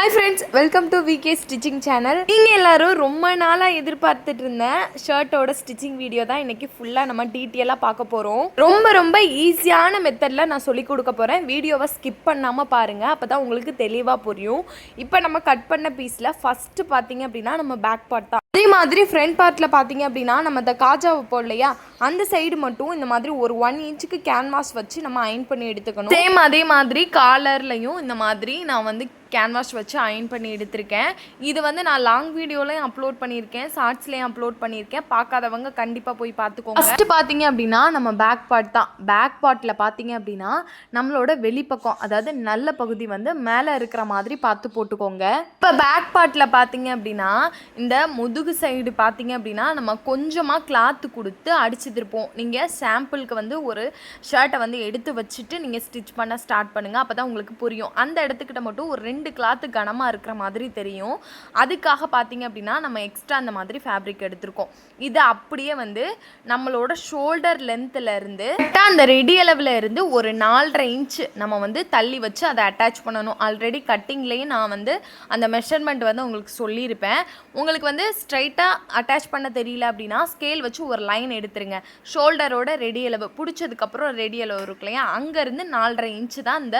Hi friends, welcome to VK Stitching channel. நீங்கள் எல்லாரும் ரொம்ப நாளாக எதிர்பார்த்துட்டு இருந்த ஷர்ட்டோட ஸ்டிச்சிங் வீடியோ தான் இன்றைக்கி ஃபுல்லாக நம்ம டீட்டெயிலாக பார்க்க போகிறோம். ரொம்ப ஈஸியான மெத்தடில் நான் சொல்லிக் கொடுக்க போகிறேன். வீடியோவை ஸ்கிப் பண்ணாமல் பாருங்கள், அப்போ தான் உங்களுக்கு தெளிவாக புரியும். இப்போ நம்ம கட் பண்ண பீஸில் ஃபஸ்ட்டு பார்த்தீங்க அப்படின்னா நம்ம பேக் பார்ட் தான். அதே மாதிரி ஃப்ரண்ட் பார்ட்டில் பார்த்தீங்க அப்படின்னா நம்ம இந்த காஜா வைப்போம் இல்லையா, அந்த சைடு மட்டும் இந்த மாதிரி ஒரு 1 இன்ச்சுக்கு கேன்வாஸ் வச்சு நம்ம அயன் பண்ணி எடுத்துக்கணும். சேம் அதே மாதிரி காலர்லையும் இந்த மாதிரி நான் வந்து கேன்வாஸ் வச்சு அயன் பண்ணி எடுத்திருக்கேன். இது வந்து நான் லாங் வீடியோலையும் அப்லோட் பண்ணியிருக்கேன், ஷார்ட்ஸ்லேயும் அப்லோட் பண்ணியிருக்கேன். பார்க்காதவங்க கண்டிப்பாக போய் பார்த்துக்கோங்க. ஃபஸ்ட்டு பார்த்தீங்க அப்படின்னா நம்ம பேக் பார்ட் தான். பேக் பார்ட்டில் பார்த்தீங்க அப்படின்னா நம்மளோட வெளிப்பக்கம், அதாவது நல்ல பகுதி வந்து மேலே இருக்கிற மாதிரி பார்த்து போட்டுக்கோங்க. இப்போ பேக் பார்ட்டில் பார்த்தீங்க அப்படின்னா இந்த முதுகு சைடு பார்த்தீங்க அப்படின்னா நம்ம கொஞ்சமாக கிளாத்து கொடுத்து அடிச்சு திருப்போம். நீங்கள் சாம்பிளுக்கு வந்து ஒரு ஷர்ட்டை வந்து எடுத்து வச்சுட்டு நீங்கள் ஸ்டிச் பண்ண ஸ்டார்ட் பண்ணுங்கள், அப்போ தான் உங்களுக்கு புரியும். அந்த இடத்துக்கிட்ட மட்டும் ஒரு 2 கிளாத்து கனமாக இருக்கிற மாதிரி தெரியும். அதுக்காக பார்த்தீங்க அப்படின்னா நம்ம எக்ஸ்ட்ரா அந்த மாதிரி ஃபேப்ரிக் எடுத்திருக்கோம். இது அப்படியே வந்து நம்மளோட ஷோல்டர் லென்த்துலேருந்து அந்த ரெடி அளவில் இருந்து ஒரு 4.5 இன்ச்சு நம்ம வந்து தள்ளி வச்சு அதை அட்டாச் பண்ணணும். ஆல்ரெடி கட்டிங்லேயே நான் வந்து அந்த மெஷர்மெண்ட் வந்து உங்களுக்கு சொல்லியிருப்பேன். உங்களுக்கு வந்து ஸ்ட்ரைட்டாக அட்டாச் பண்ண தெரியல அப்படின்னா ஸ்கேல் வச்சு ஒரு லைன் எடுத்துருங்க. ஷோல்டரோட ரெடி அளவு பிடிச்சதுக்கப்புறம் ரெடி அளவு இருக்கு இல்லையா, அங்கேருந்து 4.5 இன்ச்சு தான் இந்த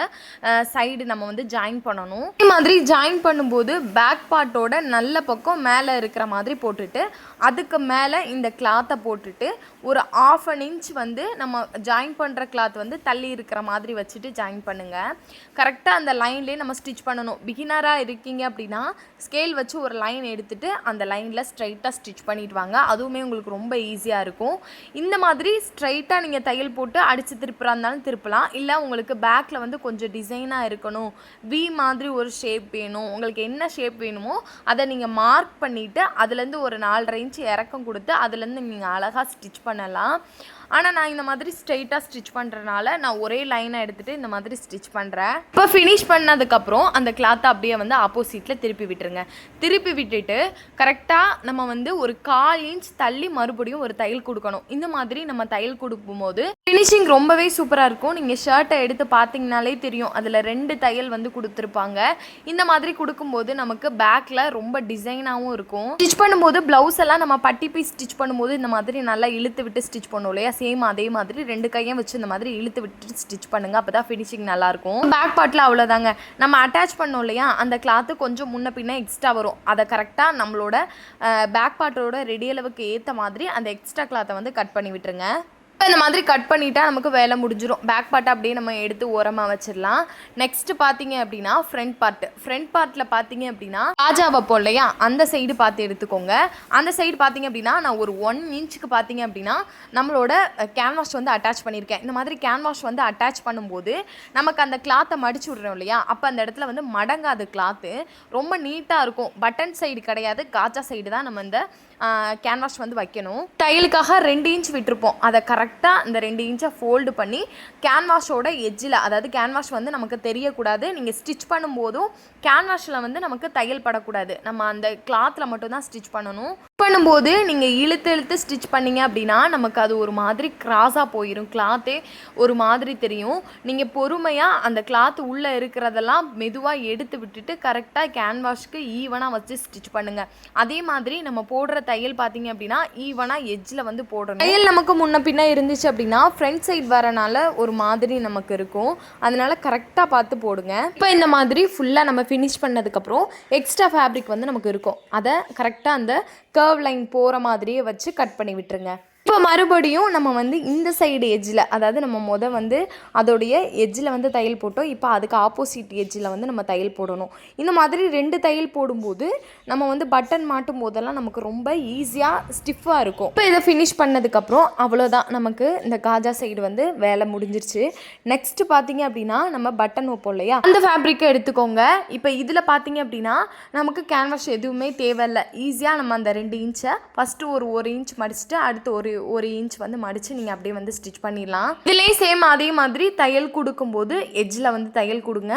சைடு நம்ம வந்து ஜாயின் பண்ணணும். இதே மாதிரி ஜாயின் பண்ணும்போது பேக் பார்ட்டோட நல்ல பக்கம் மேலே இருக்கிற மாதிரி போட்டுட்டு அதுக்கு மேலே இந்த கிளாத்தை போட்டுட்டு ஒரு 1/2 இன்ச் வந்து நம்ம ஜாயின் பண்ணுற கிளாத் வந்து தள்ளி இருக்கிற மாதிரி வச்சுட்டு ஜாயின் பண்ணுங்கள். கரெக்டாக அந்த லைன்லேயே நம்ம ஸ்டிச் பண்ணணும். பிகினராக இருக்கீங்க அப்படின்னா ஸ்கேல் வச்சு ஒரு லைன் எடுத்துகிட்டு அந்த லைனில் ஸ்ட்ரைட்டாக ஸ்டிச் பண்ணிட்டு வாங்க. அதுவுமே உங்களுக்கு ரொம்ப ஈஸியாக இருக்கும். இந்த மாதிரி ஸ்ட்ரைட்டாக நீங்கள் தையல் போட்டு அடித்து திருப்புறா இருந்தாலும் திருப்பலாம். இல்லை உங்களுக்கு பேக்கில் வந்து கொஞ்சம் டிசைனாக இருக்கணும், வி மாதிரி ஒரு ஷேப் வேணும், உங்களுக்கு என்ன ஷேப் வேணுமோ அதை நீங்கள் மார்க் பண்ணிவிட்டு அதுலேருந்து ஒரு 4.5 இன்ச்சு இறக்கம் கொடுத்து அதுலேருந்து நீங்கள் அழகாக ஸ்டிச் பண்ணலாம். ஆனால் நான் இந்த மாதிரி ஸ்ட்ரெயிட்டாக ஸ்டிச் பண்ணுறதுனால நான் ஒரே லைனை எடுத்துகிட்டு இந்த மாதிரி ஸ்டிச் பண்ணுறேன். இப்போ ஃபினிஷ் பண்ணதுக்கப்புறம் அந்த கிளாத்தை அப்படியே வந்து ஆப்போசிட்டில் திருப்பி விட்டுருங்க. திருப்பி விட்டுட்டு கரெக்டாக நம்ம வந்து ஒரு 1/4 இன்ச் தள்ளி மறுபடியும் ஒரு தையல் கொடுக்கணும். இந்த மாதிரி நம்ம தையல் கொடுக்கும்போது ஃபினிஷிங் ரொம்பவே சூப்பராக இருக்கும். நீங்கள் ஷர்ட்டை எடுத்து பார்த்தீங்கனாலே தெரியும், அதில் 2 தையல் வந்து கொடுத்துருப்பாங்க. இந்த மாதிரி கொடுக்கும்போது நமக்கு பேக்கில் ரொம்ப டிசைனாகவும் இருக்கும். ஸ்டிச் பண்ணும்போது ப்ளவுஸ் எல்லாம் நம்ம பட்டி பீஸ் ஸ்டிச் பண்ணும்போது இந்த மாதிரி நல்லா இழுத்து விட்டு ஸ்டிச் பண்ணுவோம் இல்லையா, சேம் அதே மாதிரி 2 கையும் வச்சு இந்த மாதிரி இழுத்து விட்டு ஸ்டிச் பண்ணுங்க, அப்பதான் ஃபினிஷிங் நல்லா இருக்கும். பேக் பார்ட்ல அவ்வளவுதாங்க. நம்ம அட்டாச் பண்ணோம் இல்லையா, அந்த கிளாத் கொஞ்சம் முன்ன பின்ன எக்ஸ்ட்ரா வரும். அதை கரெக்டா நம்மளோட பேக் பார்ட்டோட ரெடி அளவுக்கு ஏற்ற மாதிரி அந்த எக்ஸ்ட்ரா கிளாத்தை வந்து கட் பண்ணி விட்டுருங்க. இந்த மாதிரி கட் பண்ணிட்டா நமக்கு வேலை முடிஞ்சிடும். பேக் பார்ட்டை அப்படியே நம்ம எடுத்து ஓரமாக வச்சிடலாம். நெக்ஸ்ட் பார்த்தீங்க அப்படின்னா ஃப்ரண்ட் பார்ட்டில் பார்த்தீங்க அப்படின்னா காஜா வைப்போம் இல்லையா, அந்த சைடு பார்த்து எடுத்துக்கோங்க. அந்த சைடு பார்த்தீங்க அப்படின்னா நான் ஒரு 1 இன்ச்சுக்கு பார்த்தீங்க அப்படின்னா நம்மளோட கேன்வாஸ் வந்து அட்டாச் பண்ணியிருக்கேன். இந்த மாதிரி கேன்வாஸ் வந்து அட்டாச் பண்ணும்போது நமக்கு அந்த கிளாத்தை மடிச்சு விட்றோம் இல்லையா, அப்போ அந்த இடத்துல வந்து மடங்காது கிளாத்து, ரொம்ப நீட்டாக இருக்கும். பட்டன் சைடு கிடையாது, காஜா சைடு தான் நம்ம இந்த கேன்வாஸ் வந்து வைக்கணும். டைலுக்காக 2 இன்ச் விட்டுருப்போம். அதை கரெக்டாக இந்த 2 இன்ச்சை ஃபோல்டு பண்ணி கேன்வாஸோட எஜ்ஜில், அதாவது கேன்வாஸ் வந்து நமக்கு தெரியக்கூடாது. நீங்கள் ஸ்டிச் பண்ணும்போதும் கேன்வாஸில் வந்து நமக்கு தையல் படக்கூடாது. நம்ம அந்த கிளாத்தில் மட்டும்தான் ஸ்டிச் பண்ணணும். பண்ணும்போது நீங்கள் இழுத்து ஸ்டிச் பண்ணிங்க அப்படின்னா நமக்கு அது ஒரு மாதிரி கிராஸாக போயிடும், கிளாத்தே ஒரு மாதிரி தெரியும். நீங்கள் பொறுமையாக அந்த கிளாத் உள்ளே இருக்கிறதெல்லாம் மெதுவாக எடுத்து விட்டுட்டு கரெக்டாக கேன்வாஸ்க்கு ஈவனாக வச்சு ஸ்டிச் பண்ணுங்கள். அதே மாதிரி நம்ம போடுற தையல் பார்த்தீங்க அப்படின்னா ஈவனாக எட்ஜில் வந்து போடணும். தையல் நமக்கு முன்ன பின்ன இருந்துச்சு அப்படின்னா ஃப்ரண்ட் சைடு வரனால ஒரு மாதிரி நமக்கு இருக்கும், அதனால கரெக்டாக பார்த்து போடுங்க. இப்போ இந்த மாதிரி ஃபுல்லாக நம்ம ஃபினிஷ் பண்ணதுக்கப்புறம் எக்ஸ்ட்ரா ஃபேப்ரிக் வந்து நமக்கு இருக்கும். அதை கரெக்டாக அந்த கர்வ் லைன் போகிற மாதிரியே வச்சு கட் பண்ணி விட்டுருங்க. இப்போ மறுபடியும் நம்ம வந்து இந்த சைடு எட்ஜில், அதாவது நம்ம வந்து அதோடைய எட்ஜில் வந்து தையல் போட்டோம். இப்போ அதுக்கு ஆப்போசிட் எட்ஜில் வந்து நம்ம தையல் போடணும். இந்த மாதிரி 2 தையல் போடும்போது நம்ம வந்து பட்டன் மாட்டும் போதெல்லாம் நமக்கு ரொம்ப ஈஸியாக ஸ்டிஃபாக இருக்கும். இப்போ இதை ஃபினிஷ் பண்ணதுக்கப்புறம் அவ்வளோதான், நமக்கு இந்த காஜா சைடு வந்து வேலை முடிஞ்சிருச்சு. நெக்ஸ்ட்டு பார்த்தீங்க அப்படின்னா நம்ம பட்டன் வைப்போம் இல்லையா, அந்த ஃபேப்ரிக்கை எடுத்துக்கோங்க. இப்போ இதில் பார்த்தீங்க அப்படின்னா நமக்கு கேன்வாஸ் எதுவுமே தேவையில்லை. ஈஸியாக நம்ம அந்த 2 இன்ச்சை ஃபஸ்ட்டு ஒரு 1 இன்ச் மடிச்சுட்டு அடுத்து ஒரு ஒரு இன்ச் வந்து மடித்து நீங்கள் அப்படியே வந்து ஸ்டிச் பண்ணிடலாம். இதுலேயும் சேம் அதே மாதிரி தையல் கொடுக்கும்போது எட்ஜில் வந்து தையல் கொடுங்க.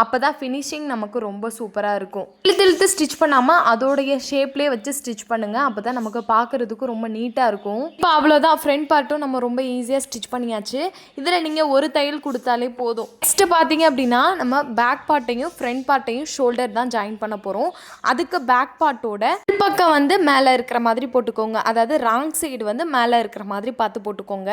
அப்போ தான் ஃபினிஷிங் நமக்கு ரொம்ப சூப்பராக இருக்கும். இழுத்து ஸ்டிச் பண்ணாமல் அதோடைய ஷேப்லேயே வச்சு ஸ்டிச் பண்ணுங்கள். அப்போ தான் நமக்கு பார்க்குறதுக்கு ரொம்ப நீட்டாக இருக்கும். இப்போ அவ்வளோதான், ஃப்ரண்ட் பார்ட்டும் நம்ம ரொம்ப ஈஸியாக ஸ்டிச் பண்ணியாச்சு. இதில் நீங்கள் ஒரு தையல் கொடுத்தாலே போதும். நெக்ஸ்ட்டு பார்த்தீங்க அப்படின்னா நம்ம பேக் பார்ட்டையும் ஃப்ரண்ட் பார்ட்டையும் ஷோல்டர் தான் ஜாயின் பண்ண போகிறோம். அதுக்கு பேக் பார்ட்டோட பக்கம் வந்து மேலே இருக்கிற மாதிரி போட்டுக்கோங்க. அதாவது ராங் சைடு வந்து மேலே இருக்கிற மாதிரி பார்த்து போட்டுக்கோங்க.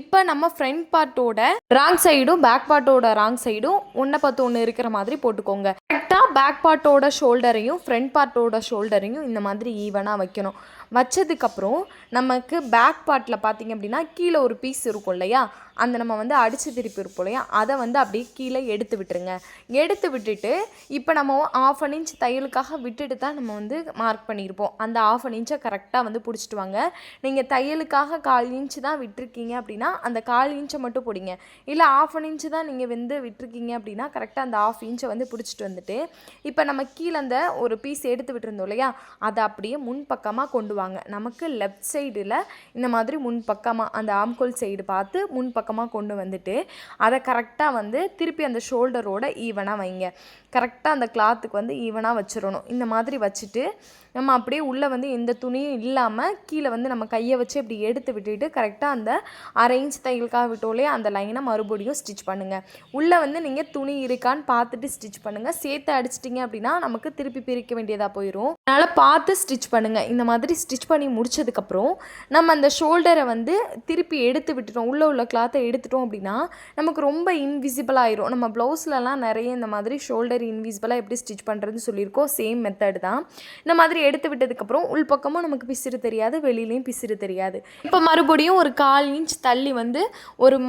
இப்போ நம்ம ஃப்ரண்ட் பார்ட்டோட ராங் சைடும் பேக் பார்ட்டோட ராங் சைடும் ஒன்றை பார்த்து ஒன்று இருக்கிற மாதிரி போட்டுக்கோங்க. கரெக்டாக பேக் பார்ட்டோட ஷோல்டரையும் ஃப்ரண்ட் பார்ட்டோட ஷோல்டரையும் இந்த மாதிரி ஈவனாக வைக்கணும். வச்சதுக்கப்புறம் நமக்கு பேக் பார்ட்டில் பார்த்திங்க அப்படின்னா கீழே ஒரு பீஸ் இருக்கும் இல்லையா, அந்த நம்ம வந்து அடித்து திருப்பி இருப்போம் இல்லையா, அதை வந்து அப்படியே கீழே எடுத்து விட்டுருங்க. எடுத்து விட்டுட்டு இப்போ நம்ம 1/2 இன்ச் தையலுக்காக விட்டுட்டு தான் நம்ம வந்து மார்க் பண்ணியிருப்போம். அந்த 1/2 இன்ச்சை கரெக்டாக வந்து பிடிச்சிட்டு வாங்க. நீங்கள் தையலுக்காக 1/4 இன்ச்சு தான் விட்டுருக்கீங்க அப்படின்னா அந்த 1/4 இன்ச்சை மட்டும் பிடிங்க. இல்லை 1/2 இன்ச்சு தான் நீங்கள் வந்து விட்டுருக்கீங்க அப்படின்னா கரெக்டாக அந்த 1/2 இன்ச்சை வந்து பிடிச்சிட்டு வந்துட்டு இப்போ நம்ம கீழே அந்த ஒரு பீஸ் எடுத்து விட்டுருந்தோம் இல்லையா, அதை அப்படியே முன்பக்கமாக கொண்டு வாங்க. நமக்கு லெஃப்ட் சைடில் இந்த மாதிரி முன்பக்கமாக அந்த ஆம்கோல் சைடு பார்த்து முன்பக்கமாக கொண்டு வந்துட்டு அதை கரெக்டாக வந்து திருப்பி அந்த ஷோல்டரோட ஈவனாக வைங்க. கரெக்டாக அந்த கிளாத்துக்கு வந்து ஈவனாக வச்சிடணும். இந்த மாதிரி வச்சுட்டு நம்ம அப்படியே உள்ளே வந்து எந்த துணியும் இல்லாமல் கீழே வந்து நம்ம கையை வச்சு இப்படி எடுத்து விட்டுட்டு கரெக்டாக அந்த 1/2 இன்ச் தையலுக்காக விட்டோலே அந்த லைனை மறுபடியும் ஸ்டிச் பண்ணுங்கள். உள்ளே வந்து நீங்கள் துணி இருக்கான்னு பார்த்துட்டு ஸ்டிச் பண்ணுங்கள். சேர்த்து அடிச்சிட்டிங்க அப்படின்னா நமக்கு திருப்பி பிரிக்க வேண்டியதாக போயிடும். அதனால் பார்த்து ஸ்டிச் பண்ணுங்கள். இந்த மாதிரி ஸ்டிச் பண்ணி முடிச்சதுக்கப்புறம் நம்ம அந்த ஷோல்டரை வந்து திருப்பி எடுத்து விட்டுட்டோம், உள்ளே உள்ள கிளாத்தை எடுத்துட்டோம் அப்படின்னா நமக்கு ரொம்ப இன்விசிபிள் ஆயிரும். நம்ம ப்ளவுஸ்லலாம் நிறைய இந்த மாதிரி ஷோல்டர் இன்விசிபிளாக எப்படி ஸ்டிச் பண்ணுறதுன்னு சொல்லியிருக்கோம். சேம் மெத்தட் தான். இந்த மாதிரி எடுத்து விட்டதுக்கப்புறம் உள்பக்கமும் நமக்கு பிசிறு தெரியாது, வெளியிலையும் பிசிறு தெரியாது. இப்போ மறுபடியும் ஒரு 1/4 இன்ச் தள்ளி வந்து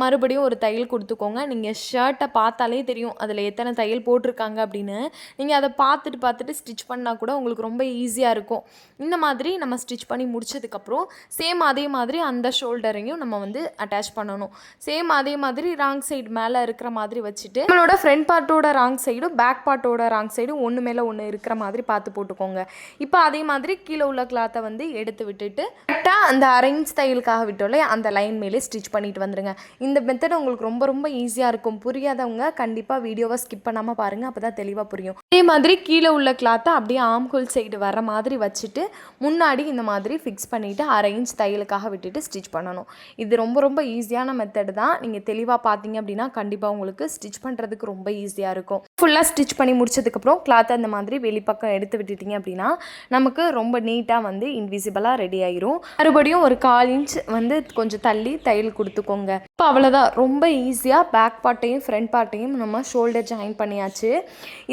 மறுபடியும் ஒரு தையல் கொடுத்துக்கோங்க. நீங்கள் ஷர்ட்டை பார்த்தாலே தெரியும் அதில் எத்தனை தையல் போட்டிருக்காங்க அப்படின்னு. நீங்கள் அதை பார்த்துட்டு ஸ்டிச் பண்ணால் கூட உங்களுக்கு ரொம்ப ஈஸியாக இருக்கும். இந்த மாதிரி நம்ம ஸ்டிச் பண்ணி முடிச்சதுக்கப்புறம் சேம் அதே மாதிரி அந்த ஷோல்டரையும் நம்ம வந்து அட்டாச் பண்ணணும். சேம் அதே மாதிரி ராங் சைடு மேலே இருக்கிற மாதிரி வச்சுட்டு நம்மளோட ஃப்ரண்ட் பார்ட்டோட ராங் சைடும் பேக் பார்ட்டோட ராங் சைடும் ஒன்று மேலே ஒன்று இருக்கிற மாதிரி பார்த்து போட்டுக்கோங்க. இப்போ அதே மாதிரி கீழே உள்ள கிளாத்தை வந்து எடுத்து விட்டுட்டு கரெக்டாக அந்த 1/2 இன்ச் தையலுக்காக விட்டோலே அந்த லைன் மேலே ஸ்டிச் பண்ணிட்டு வந்துடுங்க. இந்த மெத்தட் உங்களுக்கு ரொம்ப ரொம்ப ஈஸியாக இருக்கும். புரியாதவங்க கண்டிப்பாக வீடியோவை ஸ்கிப் பண்ணாமல் பாருங்கள், அப்போ தான் தெளிவாக புரியும். அதே மாதிரி கீழே உள்ள கிளாத்தை அப்படியே ஆம்ஹோல் சைடு வர மாதிரி வச்சுட்டு முன்னாடி இந்த மாதிரி ஃபிக்ஸ் பண்ணிவிட்டு 1/2 இன்ச் தையலுக்காக விட்டுட்டு ஸ்டிச் பண்ணணும். இது ரொம்ப ரொம்ப ஈஸியான மெத்தட் தான். நீங்கள் தெளிவாக பார்த்தீங்க அப்படின்னா கண்டிப்பாக உங்களுக்கு ஸ்டிச் பண்ணுறதுக்கு ரொம்ப ஈஸியாக இருக்கும். ஃபுல்லாக ஸ்டிச் பண்ணி முடிச்சதுக்கப்புறம் கிளாத்தை அந்த மாதிரி வெளிப்பக்கம் எடுத்து விட்டுட்டிங்க அப்படின்னா நமக்கு ரொம்ப நீட்டாக வந்து இன்விசிபிளாக ரெடி ஆயிரும். மறுபடியும் ஒரு 1/4 இன்ச் வந்து கொஞ்சம் தள்ளி தையல் கொடுத்துக்கோங்க. இப்போ அவ்வளோதான், ரொம்ப ஈஸியாக பேக் பார்ட்டையும் ஃப்ரண்ட் பார்ட்டையும் நம்ம ஷோல்டர் ஜாயின் பண்ணியாச்சு.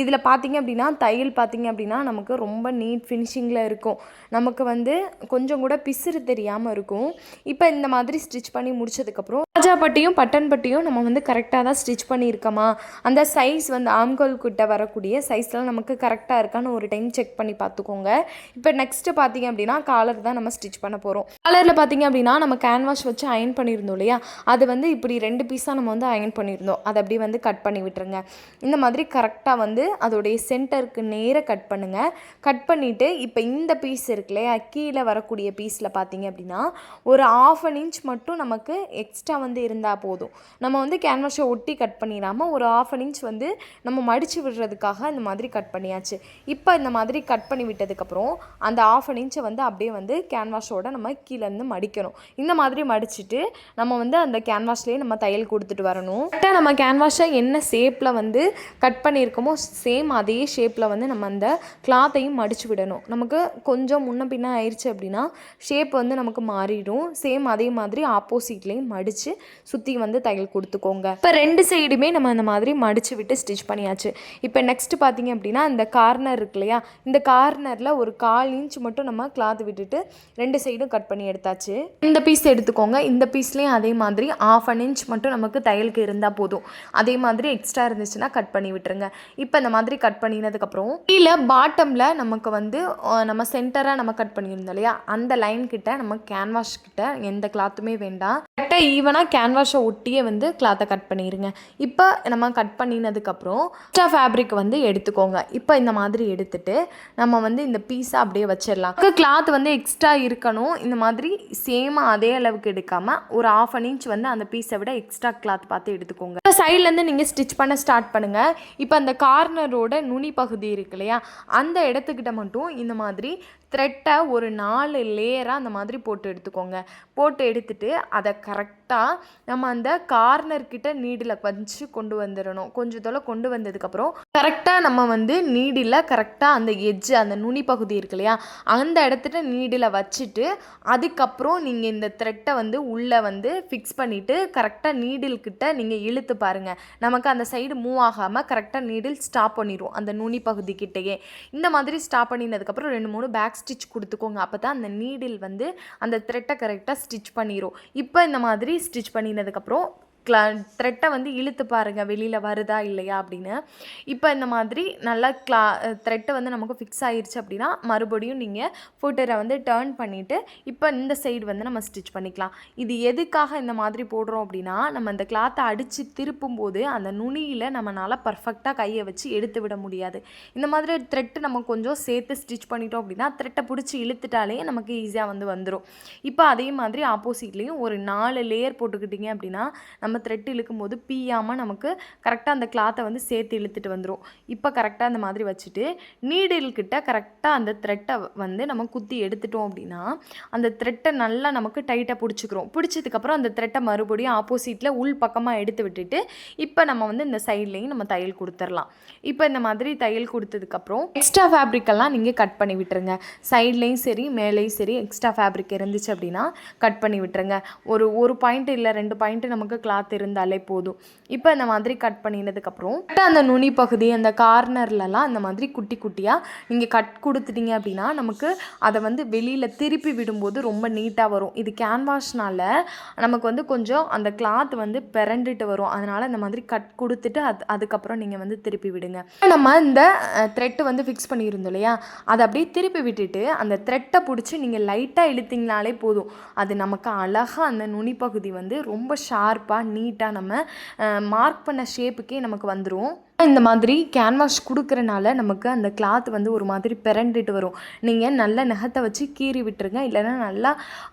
இதில் பார்த்தீங்க அப்படின்னா தையல் பார்த்தீங்க அப்படின்னா நமக்கு ரொம்ப நீட் ஃபினிஷிங்கில் இருக்கும். நமக்கு வந்து கொஞ்சம் கூட பிசிறு தெரியாமல் இருக்கும். இப்போ இந்த மாதிரி ஸ்டிச் பண்ணி முடிச்சதுக்கப்புறம் ராஜா பட்டியும் பட்டன் பட்டியும் நம்ம வந்து கரெக்டாக தான் ஸ்டிச் பண்ணியிருக்கோமா, அந்த சைஸ் வந்து ஆம்கோல் கிட்ட வரக்கூடிய சைஸ்லாம் நமக்கு கரெக்டாக இருக்கான்னு ஒரு டைம் செக் பண்ணி பார்த்துக்கோங்க. இப்போ நெக்ஸ்ட்டு பார்த்தீங்க அப்படின்னா காலர் தான் நம்ம ஸ்டிச் பண்ண போகிறோம். காலரில் பார்த்தீங்க அப்படின்னா நம்ம கேன்வாஷ் வச்சு அயன் பண்ணியிருந்தோம் இல்லையா, அது வந்து இப்படி 2 பீஸாக நம்ம வந்து அயன் பண்ணியிருந்தோம். அதை அப்படியே வந்து கட் பண்ணி விட்டுருங்க. இந்த மாதிரி கரெக்டாக வந்து அதோடைய சென்டருக்கு நேராக கட் பண்ணுங்கள். கட் பண்ணிவிட்டு இப்போ இந்த பீஸ் இருக்கு இல்லையா, கீழே வரக்கூடிய பீஸில் பார்த்தீங்க அப்படின்னா ஒரு 1/2 இன்ச் மட்டும் நமக்கு எக்ஸ்ட்ரா வந்து இருந்தால் போதும். நம்ம வந்து கேன்வாஷை ஒட்டி கட் பண்ணிடாமல் ஒரு 1/2 இன்ச் வந்து நம்ம மடித்து விடுறதுக்காக இந்த மாதிரி கட் பண்ணியாச்சு. இப்போ இந்த மாதிரி கட் பண்ணி விட்டதுக்கப்புறம் அந்த 1/2 இன்ச்சை வந்து அப்படியே வந்து கேன்வாஷோட நம்ம கீழேருந்து மடிக்கணும். இந்த மாதிரி மடிச்சுட்டு நம்ம வந்து அந்த கேன்வாஷ்லேயே நம்ம தையல் கொடுத்துட்டு வரணும். கரெக்டாக நம்ம கேன்வாஷை என்ன ஷேப்பில் வந்து கட் பண்ணியிருக்கோமோ சேம் அதே ஷேப்பில் வந்து நம்ம அந்த கிளாத்தையும் மடித்து விடணும். நமக்கு கொஞ்சம் முன்ன பின்ன ஆயிடுச்சு அப்படின்னா ஷேப் வந்து நமக்கு மாறிடும். சேம் அதே மாதிரி ஆப்போசிட்லேயும் மடித்து சுற்றி வந்து தையல் கொடுத்துக்கோங்க. இப்போ 2 சைடுமே நம்ம அந்த மாதிரி மடித்து விட்டு ஸ்டிச் பண்ணியாச்சு. இப்போ நெக்ஸ்ட் பார்த்தீங்க அப்படின்னா இந்த கார்னர் இருக்கு இல்லையா, இந்த கார்னரில் ஒரு 1/4 இன்ச் மட்டும் நம்ம கிளாத் விட்டுட்டு 2 சைடும் கட் பண்ணி எடுத்தாச்சு. இந்த பீஸ் எடுத்துக்கோங்க. இந்த பீஸ்லேயும் அதே மாதிரி 1/2 இன்ச் மட்டும் நம்ம நமக்கு தையலுக்கு இருந்தால் போதும். அதே மாதிரி எக்ஸ்ட்ரா இருந்துச்சுன்னா கட் பண்ணி விட்டுருங்க. இப்போ இந்த மாதிரி கட் பண்ணினதுக்கப்புறம் கீழே பாட்டமில் நமக்கு வந்து நம்ம சென்டராக நம்ம கட் பண்ணியிருந்தோம் இல்லையா, அந்த லைன் கிட்ட நம்ம கேன்வாஷ் கிட்ட எந்த கிளாத்துமே வேண்டாம், கரெக்டாக ஈவனாக கேன்வாஷை ஒட்டியே வந்து கிளாத்தை கட் பண்ணிடுங்க. இப்போ நம்ம கட் பண்ணினதுக்கப்புறம் எக்ஸ்ட்ரா ஃபேப்ரிக் வந்து எடுத்துக்கோங்க. இப்போ இந்த மாதிரி எடுத்துட்டு நம்ம வந்து இந்த பீஸை அப்படியே வச்சிடலாம். கிளாத் வந்து எக்ஸ்ட்ரா இருக்கணும், இந்த மாதிரி சேமாக அதே அளவுக்கு எடுக்காமல் ஒரு 1/2 inch வந்து அந்த பீஸை விட எக்ஸ்ட்ரா கிளாத் பார்த்து எடுத்துக்கோங்க. இப்போ சைட்லேருந்து நீங்கள் ஸ்டிச் பண்ண ஸ்டார்ட் பண்ணுங்கள். இப்போ அந்த கார்னரோட நுனி பகுதி இருக்கு இல்லையா, அந்த இடத்துக்கிட்ட மட்டும் இந்த மாதிரி த்ரெட்டை ஒரு 4 லேயராக அந்த மாதிரி போட்டு எடுத்துக்கோங்க. போட்டு எடுத்துட்டு அதை கரெக்டாக நம்ம அந்த கார்னர்கிட்ட நீடில் வச்சு கொண்டு வந்துடணும். கொஞ்சம் தொலை கொண்டு வந்ததுக்கப்புறம் கரெக்டாக நம்ம வந்து நீடில் கரெக்டாக அந்த எட்ஜு அந்த நுனி பகுதி இருக்கு இல்லையா, அந்த இடத்துல நீடில் வச்சுட்டு அதுக்கப்புறம் நீங்கள் இந்த த்ரெட்டை வந்து உள்ளே வந்து ஃபிக்ஸ் பண்ணிவிட்டு கரெக்டாக நீடில்கிட்ட நீங்கள் இழுத்து பாருங்கள். நமக்கு அந்த சைடு மூவ் ஆகாமல் கரெக்டாக நீடில் ஸ்டாப் பண்ணிடும் அந்த நுனி பகுதிக்கிட்டேயே. இந்த மாதிரி ஸ்டாப் பண்ணினதுக்கப்புறம் 2-3 பேக் ஸ்டிச் கொடுத்துக்கோங்க. அப்போ தான் அந்த நீடில் வந்து அந்த த்ரெட்டை கரெக்டாக ஸ்டிச் பண்ணிடும். இப்போ இந்த மாதிரி ஸ்டிச் பண்ணினதுக்கப்புறம் த்ரெட்டை வந்து இழுத்து பாருங்கள் வெளியில் வருதா இல்லையா அப்படின்னு. இப்போ இந்த மாதிரி நல்லா த்ரெட்டை வந்து நமக்கு ஃபிக்ஸ் ஆகிடுச்சு அப்படின்னா மறுபடியும் நீங்கள் ஃபுட்டரை வந்து டர்ன் பண்ணிவிட்டு இப்போ இந்த சைடு வந்து நம்ம ஸ்டிச் பண்ணிக்கலாம். இது எதுக்காக இந்த மாதிரி போடுறோம் அப்படின்னா, நம்ம இந்த கிளாத்தை அடித்து திருப்பும் போது அந்த நுனியில் நம்மளால் பர்ஃபெக்டாக கையை வச்சு எடுத்து விட முடியாது. இந்த மாதிரி த்ரெட்டு நம்ம கொஞ்சம் சேர்த்து ஸ்டிச் பண்ணிட்டோம் அப்படின்னா த்ரெட்டை பிடிச்சி இழுத்துட்டாலே நமக்கு ஈஸியாக வந்து வந்துடும். இப்போ அதே மாதிரி ஆப்போசிட்லேயும் ஒரு 4 லேயர் போட்டுக்கிட்டிங்க அப்படின்னா நம்ம த்ரெட் இழுக்கும் போது பீயாமல் நமக்கு கரெக்டாக அந்த கிளாத்தை வந்து சேர்த்து இழுத்துட்டு வந்துடும். இப்போ கரெக்டாக அந்த மாதிரி வச்சுட்டு நீடில்கிட்ட கரெக்டாக அந்த த்ரெட்டை வந்து நம்ம குத்தி எடுத்துட்டோம் அப்படின்னா அந்த த்ரெட்டை நல்லா நமக்கு டைட்டாக பிடிச்சிக்கிறோம். பிடிச்சதுக்கப்புறம் அந்த த்ரெட்டை மறுபடியும் ஆப்போசிட்டில் உள் பக்கமாக எடுத்து விட்டுட்டு இப்போ நம்ம வந்து இந்த சைட்லேயும் நம்ம தையல் கொடுத்துடலாம். இப்போ இந்த மாதிரி தையல் கொடுத்ததுக்கப்புறம் எக்ஸ்ட்ரா ஃபேப்ரிக்கெல்லாம் நீங்கள் கட் பண்ணி விட்டுருங்க. சைட்லேயும் சரி மேலேயும் சரி எக்ஸ்ட்ரா ஃபேப்ரிக் இருந்துச்சு அப்படின்னா கட் பண்ணி விட்டுருங்க. ஒரு பாயிண்ட் இல்லை 2 பாயிண்ட் நமக்கு கிளாத் இருந்தாலே போதும். இப்போ இந்த மாதிரி கட் பண்ணினதுக்கப்புறம் அந்த நுனி பகுதி அந்த கார்னர்லலாம் அந்த மாதிரி குட்டி குட்டியாக நீங்கள் கட் கொடுத்துட்டீங்க அப்படின்னா நமக்கு அதை வந்து வெளியில் திருப்பி விடும்போது ரொம்ப நீட்டாக வரும். இது கேன்வாஷ்னால நமக்கு வந்து கொஞ்சம் அந்த கிளாத் வந்து பிறண்டுட்டு வரும். அதனால் இந்த மாதிரி கட் கொடுத்துட்டு அதுக்கப்புறம் நீங்கள் வந்து திருப்பி விடுங்க. நம்ம இந்த த்ரெட்டு வந்து ஃபிக்ஸ் பண்ணியிருந்தோம் இல்லையா, அதை அப்படியே திருப்பி விட்டுட்டு அந்த த்ரெட்டை பிடிச்சி நீங்கள் லைட்டாக இழுத்திங்கனாலே போதும். அது நமக்கு அழகாக அந்த நுனி பகுதி வந்து ரொம்ப ஷார்ப்பாக நீட்டாக நம்ம மார்க் பண்ண ஷேப்புக்கே நமக்கு வந்துடும். இந்த மாதிரி கேன்வாஷ் கொடுக்குறனால நமக்கு அந்த கிளாத் வந்து ஒரு மாதிரி பிறண்டுட்டு வரும். நீங்கள் நல்ல நகத்தை வச்சு கீறி விட்டுருங்க, இல்லைன்னா நல்லா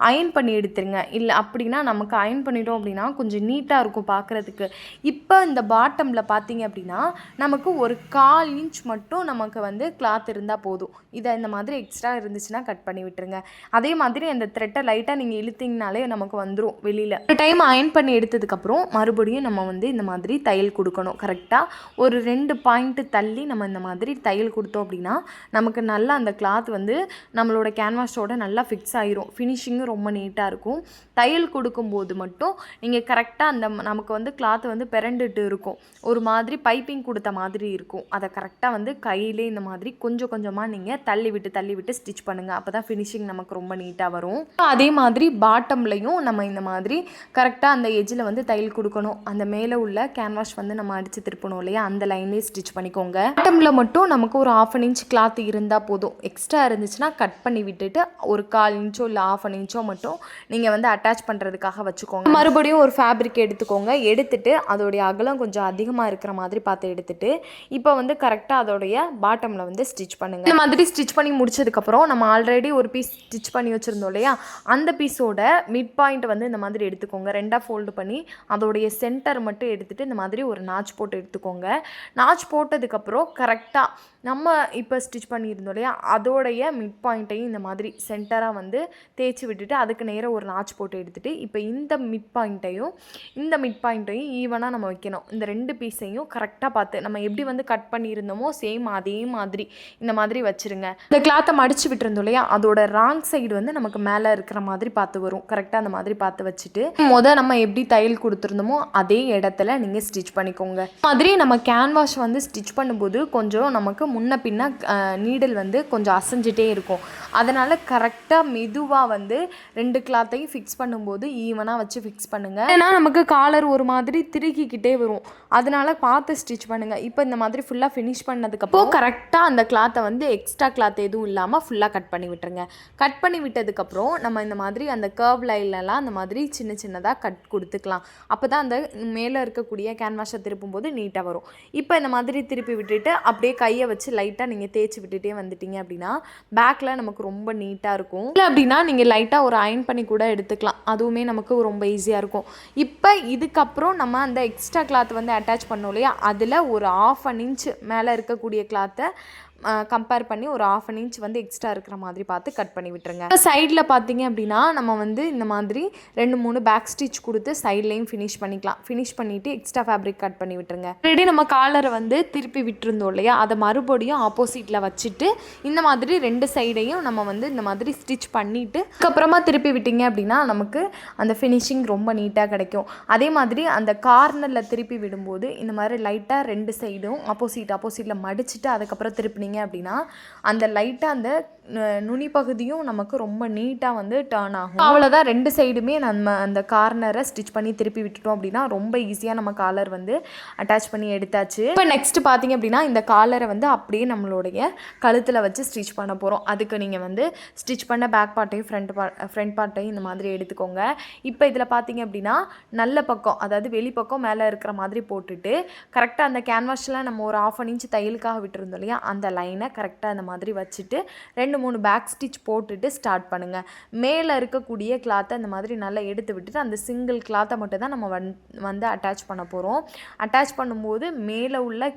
அயன் பண்ணி எடுத்துருங்க. இல்லை அப்படின்னா நமக்கு அயன் பண்ணிட்டோம் அப்படின்னா கொஞ்சம் நீட்டாக இருக்கும் பார்க்குறதுக்கு. இப்போ இந்த பாட்டமில் பார்த்தீங்க அப்படின்னா நமக்கு ஒரு 1/4 inch மட்டும் நமக்கு வந்து கிளாத் இருந்தால் போதும். இதை இந்த மாதிரி எக்ஸ்ட்ரா இருந்துச்சுன்னா கட் பண்ணி விட்டுருங்க. அதே மாதிரி அந்த த்ரெட்டை லைட்டாக நீங்கள் இழுத்திங்கனாலே நமக்கு வந்துடும் வெளியில். ஒரு டைம் அயன் பண்ணி எடுத்ததுக்கப்புறம் மறுபடியும் நம்ம வந்து இந்த மாதிரி தையல் கொடுக்கணும். கரெக்டாக ஒரு 2 பாயிண்ட் தள்ளி நம்ம இந்த மாதிரி தையல் கொடுத்தோம் அப்படின்னா நமக்கு நல்லா அந்த கிளாத் வந்து நம்மளோட கேன்வாஸோட நல்லா ஃபிக்ஸ் ஆகிரும். ஃபினிஷிங்கும் ரொம்ப நீட்டாக இருக்கும். தையல் கொடுக்கும்போது மட்டும் நீங்கள் கரெக்டாக அந்த நமக்கு வந்து கிளாத் வந்து பிறண்டுட்டு இருக்கும், ஒரு மாதிரி பைப்பிங் கொடுத்த மாதிரி இருக்கும். அதை கரெக்டாக வந்து கையிலே இந்த மாதிரி கொஞ்சம் கொஞ்சமாக நீங்கள் தள்ளி விட்டு ஸ்டிச் பண்ணுங்கள். அப்போ தான் ஃபினிஷிங் நமக்கு ரொம்ப நீட்டாக வரும். அதே மாதிரி பாட்டம்லையும் நம்ம இந்த மாதிரி கரெக்டாக அந்த எஜ்ஜில் வந்து தையல் கொடுக்கணும். அந்த மேலே உள்ள கேன்வாஷ் வந்து நம்ம அடித்து திருப்பணும் இல்லையா, அந்த லைன்லேயே ஸ்டிச் பண்ணிக்கோங்க. பாட்டமில் மட்டும் நமக்கு ஒரு 1/2 inch கிளாத் இருந்தால் போதும். எக்ஸ்ட்ரா இருந்துச்சுன்னா கட் பண்ணி விட்டுட்டு ஒரு 1/4 inch இல்லை 1/2 inch மட்டும் நீங்கள் வந்து அட்டாச் பண்ணுறதுக்காக வச்சுக்கோங்க. மறுபடியும் ஒரு ஃபேப்ரிக் எடுத்துக்கோங்க. எடுத்துட்டு அதோடைய அகலம் கொஞ்சம் அதிகமாக இருக்கிற மாதிரி பார்த்து எடுத்துட்டு இப்போ வந்து கரெக்டாக அதோடைய பாட்டமில் வந்து ஸ்டிச் பண்ணுங்கள். இந்த மாதிரி ஸ்டிச் பண்ணி முடிச்சதுக்கப்புறம் நம்ம ஆல்ரெடி ஒரு பீஸ் ஸ்டிச் பண்ணி வச்சுருந்தோம் இல்லையா, அந்த பீஸோட மிட் பாயிண்ட் வந்து இந்த மாதிரி எடுத்துக்கோங்க. 2ஆக ஃபோல்டு பண்ணி அதோடைய சென்டர் மட்டும் எடுத்துகிட்டு இந்த மாதிரி ஒரு நாச் போட்டு எடுத்துக்கோங்க. நாச் போட்டதுக்கப்புறம் கரெக்டாக நம்ம இப்போ ஸ்டிச் பண்ணியிருந்தோம் இல்லையா, அதோடைய மிட் பாயிண்ட்டையும் இந்த மாதிரி சென்டராக வந்து தேய்ச்சி விட்டுட்டு அதுக்கு நேராக ஒரு நாச் போட்டு எடுத்துகிட்டு இப்போ இந்த மிட் பாயிண்ட்டையும் ஈவனாக நம்ம வைக்கணும். இந்த 2 பீஸையும் கரெக்டாக பார்த்து நம்ம எப்படி வந்து கட் பண்ணியிருந்தோமோ சேம் அதே மாதிரி இந்த மாதிரி வச்சுருங்க. இந்த கிளாத்தை மடித்து விட்டுருந்தோம் இல்லையா, அதோட ராங் சைடு வந்து நமக்கு மேலே இருக்கிற மாதிரி பார்த்து வரும். கரெக்டாக அந்த மாதிரி பார்த்து வச்சுட்டு நம்ம எப்படி தையல் கொடுத்துருந்தோமோ அதே இடத்துல நீங்கள் ஸ்டிச் பண்ணிக்கோங்க. மாதிரி நம்ம கேன்வாஷ் வந்து ஸ்டிச் பண்ணும்போது கொஞ்சம் நமக்கு முன்ன பின்ன நீடில் வந்து கொஞ்சம் அசைஞ்சிட்டே இருக்கும். அதனால் கரெக்டாக மெதுவாக வந்து 2 கிளாத்தையும் ஃபிக்ஸ் பண்ணும்போது ஈவனாக வச்சு ஃபிக்ஸ் பண்ணுங்கள். ஏன்னா நமக்கு காலர் ஒரு மாதிரி திருக்கிக்கிட்டே வரும், அதனால் பார்த்து ஸ்டிச் பண்ணுங்கள். இப்போ இந்த மாதிரி ஃபுல்லாக ஃபினிஷ் பண்ணதுக்கப்புறம் கரெக்டாக அந்த கிளாத்தை வந்து எக்ஸ்ட்ரா கிளாத் எதுவும் இல்லாமல் ஃபுல்லாக கட் பண்ணி விட்டுருங்க. கட் பண்ணி விட்டதுக்கப்புறம் நம்ம இந்த மாதிரி அந்த கர்வ் லைன்லலாம் அந்த மாதிரி சின்ன சின்னதாக கட் கொடுத்துக்கலாம். அப்போ தான் அந்த மேலே இருக்கக்கூடிய கேன்வாஸை திருப்பும் போது நீட்டாக வரும். இப்போ இந்த மாதிரி திருப்பி விட்டுட்டு அப்படியே கையை வச்சு லைட்டாக நீங்கள் தேய்ச்சி விட்டுட்டே வந்துட்டீங்க அப்படின்னா பேக்கில் நமக்கு ரொம்ப நீட்டாக இருக்கும். இல்லை அப்படின்னா நீங்கள் லைட்டாக ஒரு அயன் பண்ணி கூட எடுத்துக்கலாம், அதுவுமே நமக்கு ரொம்ப ஈஸியாக இருக்கும். இப்போ இதுக்கப்புறம் நம்ம அந்த எக்ஸ்ட்ரா கிளாத் வந்து அட்டாச் பண்ணோம் இல்லையா, அதில் ஒரு 1/2 இன்ச் மேலே இருக்கக்கூடிய கிளாத்தை கம்பேர் பண்ணி ஒரு 1/2 இன்ச் வந்து எக்ஸ்ட்ரா இருக்கிற மாதிரி பார்த்து கட் பண்ணி விட்டுருங்க. சைடில் பார்த்தீங்க அப்படின்னா நம்ம வந்து இந்த மாதிரி 2-3 பேக் ஸ்டிச் கொடுத்து சைட்லேயும் ஃபினிஷ் பண்ணிக்கலாம். ஃபினிஷ் பண்ணிவிட்டு எக்ஸ்ட்ரா ஃபேப்ரிக் கட் பண்ணி விட்டுருங்க. ஆல்ரெடி நம்ம காலரை வந்து திருப்பி விட்டுருந்தோம் இல்லையா, அதை மறுபடியும் ஆப்போசிட்டில் வச்சுட்டு இந்த மாதிரி 2 சைடையும் நம்ம வந்து இந்த மாதிரி ஸ்டிச் பண்ணிவிட்டு அதுக்கப்புறமா திருப்பி விட்டிங்க அப்படின்னா நமக்கு அந்த ஃபினிஷிங் ரொம்ப நீட்டாக கிடைக்கும். அதே மாதிரி அந்த கார்னரில் திருப்பி விடும்போது இந்த மாதிரி லைட்டாக 2 சைடும் ஆப்போசிட்டில் மடிச்சுட்டு அதுக்கப்புறம் திருப்பினீங்க அப்படின்னா அந்த லைட்டாக அந்த நுனி பகுதியும் நமக்கு ரொம்ப நீட்டாக வந்து டர்ன் ஆகும். அவ்வளோதான், 2 சைடுமே நம்ம அந்த கார்னரை ஸ்டிச் பண்ணி திருப்பி விட்டுட்டோம் அப்படின்னா ரொம்ப ஈஸியாக நம்ம காலர் வந்து அட்டாச் பண்ணி எடுத்தாச்சு. இப்போ நெக்ஸ்ட் பார்த்தீங்க அப்படின்னா இந்த காலரை வந்து அப்படியே நம்மளுடைய கழுத்தில் வச்சு ஸ்டிச் பண்ண போகிறோம். அதுக்கு நீங்கள் வந்து ஸ்டிச் பண்ண பேக் பார்ட்டையும் ஃப்ரண்ட் பார்ட்டையும் இந்த மாதிரி எடுத்துக்கோங்க. இப்போ இதில் பார்த்தீங்க அப்படின்னா நல்ல பக்கம், அதாவது வெளிப்பக்கம் மேலே இருக்கிற மாதிரி போட்டுட்டு கரெக்டாக அந்த கேன்வாஸில் நம்ம ஒரு 1/2 இன்ச் தையலுக்காக விட்டுருந்தோம் இல்லையா, அந்த லைனை கரெக்டாக அந்த மாதிரி வச்சுட்டு 2-3 பேக் ஸ்டிச் போட்டுட்டு ஸ்டார்ட் பண்ணுங்கள். மேலே இருக்கக்கூடிய கிளாத்தை அந்த மாதிரி நல்லா எடுத்து விட்டுட்டு அந்த சிங்கிள் கிளாத்தை மட்டும் தான் நம்ம வந்து அட்டாச் பண்ண போகிறோம். அட்டாச் பண்ணும்போது மேலே உள்ள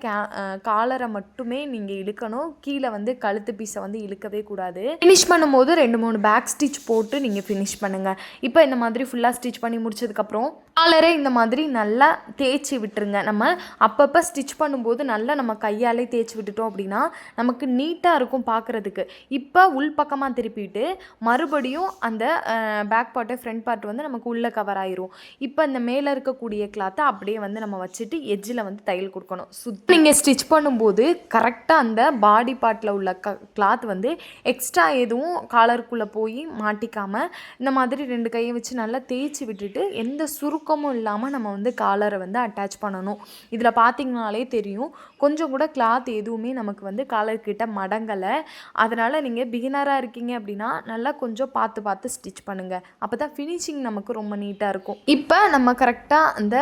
காலரை மட்டுமே நீங்கள் இழுக்கணும், கீழே வந்து கழுத்து பீஸை வந்து இழுக்கவே கூடாது. ஃபினிஷ் பண்ணும்போது 2-3 பேக் ஸ்டிச் போட்டு நீங்கள் ஃபினிஷ் பண்ணுங்கள். இப்போ இந்த மாதிரி ஃபுல்லாக ஸ்டிச் பண்ணி முடிச்சதுக்கப்புறம் காலரை இந்த மாதிரி நல்லா தேய்ச்சி விட்டுருங்க. நம்ம அப்பப்போ ஸ்டிச் பண்ணும்போது நல்லா நம்ம கையாலே தேய்ச்சி விட்டுட்டோம் அப்படின்னா நமக்கு நீட்டாக இருக்கும் பார்க்குறதுக்கு. இப்போ உள் பக்கமாக திருப்பிட்டு மறுபடியும் அந்த பேக் பார்ட்டு ஃப்ரண்ட் பார்ட் வந்து நமக்கு உள்ளே கவர் ஆயிரும். இப்போ இந்த மேலே இருக்கக்கூடிய கிளாத்தை அப்படியே வந்து நம்ம வச்சுட்டு எட்ஜில் வந்து தையல் கொடுக்கணும். நீங்கள் ஸ்டிச் பண்ணும்போது கரெக்டாக அந்த பாடி பார்ட்டில் உள்ள கிளாத் வந்து எக்ஸ்ட்ரா எதுவும் காலருக்குள்ளே போய் மாட்டிக்காமல் இந்த மாதிரி 2 கையை வச்சு நல்லா தேய்ச்சி விட்டுட்டு எந்த சுருக்கமும் இல்லாமல் நம்ம வந்து காலரை வந்து அட்டாச் பண்ணணும். இதில் பார்த்தீங்கனாலே தெரியும் கொஞ்சம் கூட கிளாத் எதுவுமே நமக்கு வந்து காலர்கிட்ட மடங்கலை. அதனால் நீங்கள் பிகினராக இருக்கீங்க அப்படின்னா நல்லா கொஞ்சம் பார்த்து ஸ்டிச் பண்ணுங்கள், அப்போ தான் ஃபினிஷிங் நமக்கு ரொம்ப நீட்டாக இருக்கும். இப்போ நம்ம கரெக்டாக அந்த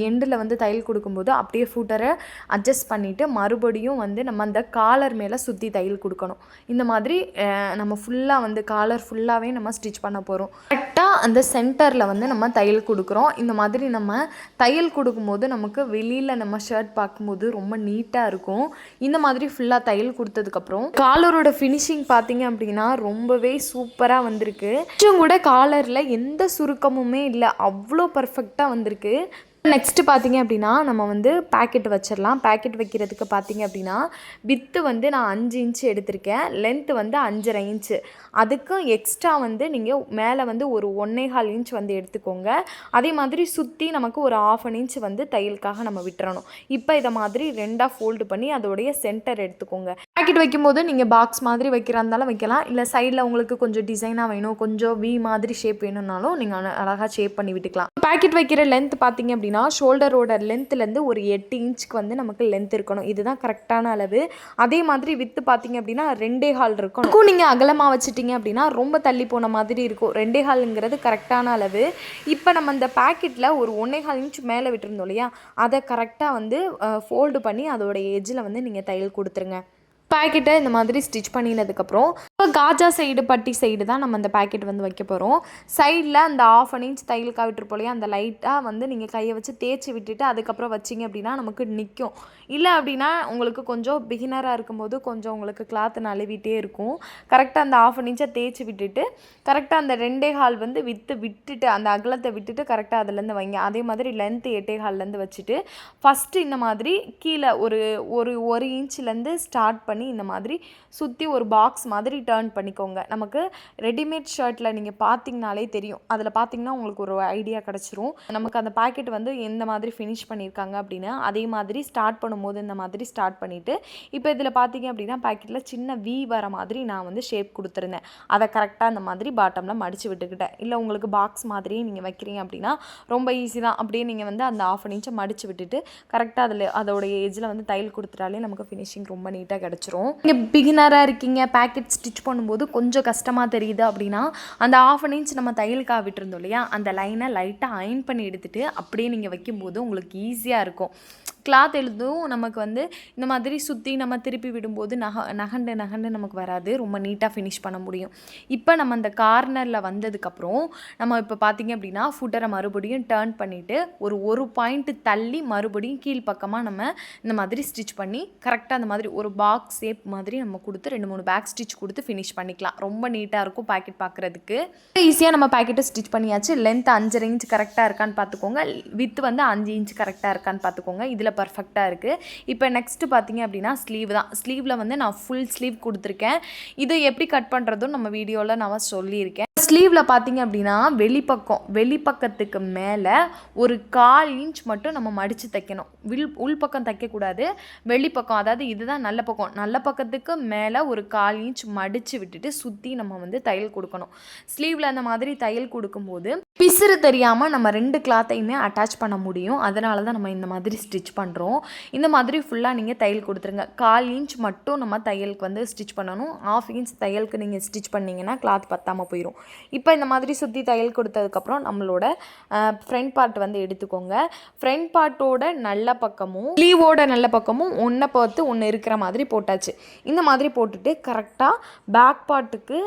எண்டில் வந்து தையல் கொடுக்கும்போது அப்படியே ஃபூட்டரை அட்ஜஸ்ட் பண்ணிவிட்டு மறுபடியும் வந்து நம்ம அந்த காலர் மேலே சுற்றி தையல் கொடுக்கணும். இந்த மாதிரி நம்ம ஃபுல்லாக வந்து காலர் ஃபுல்லாகவே நம்ம ஸ்டிச் பண்ண போகிறோம். கரெக்டாக அந்த சென்டரில் வந்து நம்ம தையல் கொடுக்குறோம். இந்த மாதிரி நம்ம தையல் கொடுக்கும்போது நமக்கு வெளியில் நம்ம ஷர்ட் பார்க்கும்போது ரொம்ப நீட்டாக இருக்கும். இந்த மாதிரி ஃபுல்லாக தையல் கொடுத்ததுக்கப்புறம் காலரோட ஃபினிஷிங் பார்த்தீங்க அப்படின்னா ரொம்பவே சூப்பராக வந்திருக்கு. கொஞ்சம் கூட காலரில் எந்த சுருக்கமுமே இல்லை, அவ்வளோ பர்ஃபெக்டாக வந்திருக்கு. நெக்ஸ்ட்டு பார்த்தீங்க அப்படின்னா நம்ம வந்து பேக்கெட் வச்சிடலாம். பேக்கெட் வைக்கிறதுக்கு பார்த்தீங்க அப்படின்னா வித்து வந்து நான் 5 இன்ச்சு எடுத்திருக்கேன், லென்த்து வந்து 5.5 இன்ச்சு. அதுக்கும் எக்ஸ்ட்ரா வந்து நீங்கள் மேலே வந்து ஒரு 1.25 இன்ச் வந்து எடுத்துக்கோங்க. அதே மாதிரி சுற்றி நமக்கு ஒரு 1/2 இன்ச் வந்து தையலுக்காக நம்ம விட்டுறணும். இப்போ இதை மாதிரி 2ஆக ஃபோல்டு பண்ணி அதோடைய சென்டர் எடுத்துக்கோங்க. பேக்கெட் வைக்கும்போது நீங்கள் பாக்ஸ் மாதிரி வைக்கிறா இருந்தாலும் வைக்கலாம், இல்லை சைடில் உங்களுக்கு கொஞ்சம் டிசைனாக வேணும், கொஞ்சம் வி மாதிரி ஷேப் வேணும்னாலும் நீங்கள் அழகாக ஷேப் பண்ணி விட்டுக்கலாம். பேக்கெட் வைக்கிற லென்த் பார்த்தீங்க அப்படின்னா ஷோல்டரோட லென்த்லேருந்து ஒரு 8 இன்ச்சுக்கு வந்து நமக்கு லென்த் இருக்கணும். இதுதான் கரெக்டான அளவு. அதே மாதிரி வித்து பார்த்தீங்க அப்படின்னா 2.25 இருக்கும். நீங்கள் அகலமாக வச்சுட்டிங்க அப்படின்னா ரொம்ப தள்ளி போன மாதிரி இருக்கும். 2.25ங்கிறது கரெக்டான அளவு. இப்போ நம்ம இந்த பேக்கெட்டில் ஒரு 1.25 இன்ச் மேலே விட்டுருந்தோம் இல்லையா, அதை கரெக்டாக வந்து ஃபோல்டு பண்ணி அதோட எட்ஜில் வந்து நீங்கள் தையல் கொடுத்துருங்க. பேக்கெட்டை இந்த மாதிரி ஸ்டிச் பண்ணினதுக்கப்புறம் இப்போ காஜா சைடு பட்டி சைடு தான் நம்ம அந்த பேக்கெட் வந்து வைக்க போகிறோம். சைடில் அந்த 1/2 இன்ச் தையலுக்காக விட்டுருப்போம் இல்லையா, அந்த லைட்டாக வந்து நீங்கள் கையை வச்சு தேய்ச்சி விட்டுட்டு அதுக்கப்புறம் வச்சிங்க அப்படின்னா நமக்கு நிற்கும். இல்லை அப்படின்னா உங்களுக்கு கொஞ்சம் பிகினராக இருக்கும்போது கொஞ்சம் உங்களுக்கு கிளாத் நழுவிட்டே இருக்கும். கரெக்டாக அந்த 1/2 இன்ச்சை தேய்ச்சி விட்டுட்டு கரெக்டாக அந்த 2.25 வந்து விட்டுட்டு அந்த அகலத்தை விட்டுட்டு கரெக்டாக அதுலேருந்து வைங்க. அதே மாதிரி லென்த்து 8.25லேருந்து வச்சுட்டு ஃபஸ்ட்டு இந்த மாதிரி கீழே ஒரு 1 இன்ச்லேருந்து ஸ்டார்ட் பண்ணி பண்ணி இந்த மாதிரி சுற்றி ஒரு பாக்ஸ் மாதிரி டர்ன் பண்ணிக்கோங்க. நமக்கு ரெடிமேட் ஷர்ட்டில் நீங்கள் பார்த்தீங்கனாலே தெரியும், அதில் பார்த்தீங்கன்னா உங்களுக்கு ஒரு ஐடியா கிடச்சிரும் நமக்கு அந்த பாக்கெட் வந்து எந்த மாதிரி ஃபினிஷ் பண்ணியிருக்காங்க அப்படின்னு. அதே மாதிரி ஸ்டார்ட் பண்ணும்போது இந்த மாதிரி ஸ்டார்ட் பண்ணிவிட்டு இப்போ இதில் பார்த்தீங்க அப்படின்னா பாக்கெட்டில் சின்ன வி வர மாதிரி நான் வந்து ஷேப் கொடுத்துருந்தேன். அதை கரெக்டாக அந்த மாதிரி பாட்டமில் மடித்து விட்டுக்கிட்டேன். இல்லை உங்களுக்கு பாக்ஸ் மாதிரியே நீங்கள் வைக்கிறீங்க அப்படின்னா ரொம்ப ஈஸி தான். அப்படியே நீங்கள் வந்து அந்த 1/2 இன்ச்சை மடித்து விட்டுட்டு கரெக்டாக அதோடைய ஏஜில் வந்து தையல் கொடுத்துட்டாலே நமக்கு ஃபினிஷிங் ரொம்ப நீட்டாக கிடச்சிரும். நீங்கள் பிகினராக இருக்கீங்க, பேக்கெட் ஸ்டிச் பண்ணும்போது கொஞ்சம் கஷ்டமாக தெரியுது அப்படின்னா அந்த 1/2 இன்ச் நம்ம தையலுக்காக விட்டுருந்தோம் இல்லையா, அந்த லைனை லைட்டாக அயன் பண்ணி எடுத்துகிட்டு அப்படியே நீங்கள் வைக்கும்போது உங்களுக்கு ஈஸியாக இருக்கும். கிளாத் எழுதும் நமக்கு வந்து இந்த மாதிரி சுற்றி நம்ம திருப்பி விடும்போது நகண்டு நமக்கு வராது, ரொம்ப நீட்டாக ஃபினிஷ் பண்ண முடியும். இப்போ நம்ம அந்த கார்னரில் வந்ததுக்கப்புறம் நம்ம இப்போ பார்த்திங்க அப்படின்னா ஃபுட்டரை மறுபடியும் டர்ன் பண்ணிவிட்டு ஒரு பாயிண்ட் தள்ளி மறுபடியும் கீழ்ப்பக்கமாக நம்ம இந்த மாதிரி ஸ்டிச் பண்ணி கரெக்டாக அந்த மாதிரி ஒரு பாக்ஸ் ஷேப் மாதிரி நம்ம கொடுத்து 2-3 பேக் ஸ்டிச் கொடுத்து ஃபினிஷ் பண்ணிக்கலாம். ரொம்ப நீட்டாக இருக்கும் பேக்கெட் பார்க்குறதுக்கு. ஈஸியாக நம்ம பேக்கெட்டை ஸ்டிச் பண்ணியாச்சு. லென்த் 5.5 இன்ச் கரெக்டாக இருக்கான்னு பார்த்துக்கோங்க, வித் வந்து 5 இன்ச் கரெக்டாக இருக்கான்னு பார்த்துக்கோங்க. இதில் பர்ஃபெக்டாக இருக்குது. இப்போ நெக்ஸ்ட்டு பார்த்தீங்க அப்படின்னா ஸ்லீவ் தான். ஸ்லீவில் வந்து நான் ஃபுல் ஸ்லீவ் கொடுத்துருக்கேன். இது எப்படி கட் பண்ணுறதும் நம்ம வீடியோவில் நான் சொல்லியிருக்கேன். ஸ்லீவில் பார்த்தீங்க அப்படின்னா வெளிப்பக்கத்துக்கு மேலே ஒரு 1/4 இன்ச் மட்டும் நம்ம மடித்து தைக்கணும். உள்பக்கம் தைக்கக்கூடாது, வெளிப்பக்கம், அதாவது இதுதான் நல்ல பக்கத்துக்கு மேலே ஒரு 1/4 இன்ச் மடித்து விட்டுட்டு சுற்றி நம்ம வந்து தையல் கொடுக்கணும். ஸ்லீவில் அந்த மாதிரி தையல் கொடுக்கும்போது பிசுறு தெரியாமல் நம்ம 2 கிளாத்தையுமே அட்டாச் பண்ண முடியும். அதனால தான் நம்ம இந்த மாதிரி ஸ்டிச் பண்ணுறோம். இந்த மாதிரி ஃபுல்லாக நீங்கள் தையல் கொடுத்துருங்க. 1/4 இன்ச் மட்டும் நம்ம தையலுக்கு வந்து ஸ்டிச் பண்ணணும். 1/2 இன்ச் தையலுக்கு நீங்கள் ஸ்டிச் பண்ணிங்கன்னா கிளாத் பத்தாமல் போயிடும். இப்போ இந்த மாதிரி சுற்றி தையல் கொடுத்ததுக்கப்புறம் நம்மளோட ஃப்ரண்ட் பார்ட் வந்து எடுத்துக்கோங்க. ஃப்ரண்ட் பார்ட்டோட நல்ல பக்கமும் ஸ்லீவோட நல்ல பக்கமும் ஒன்றை பார்த்து ஒன்று இருக்கிற மாதிரி போட்டாச்சு. இந்த மாதிரி போட்டுட்டு கரெக்டாக பேக் பார்ட்டுக்கு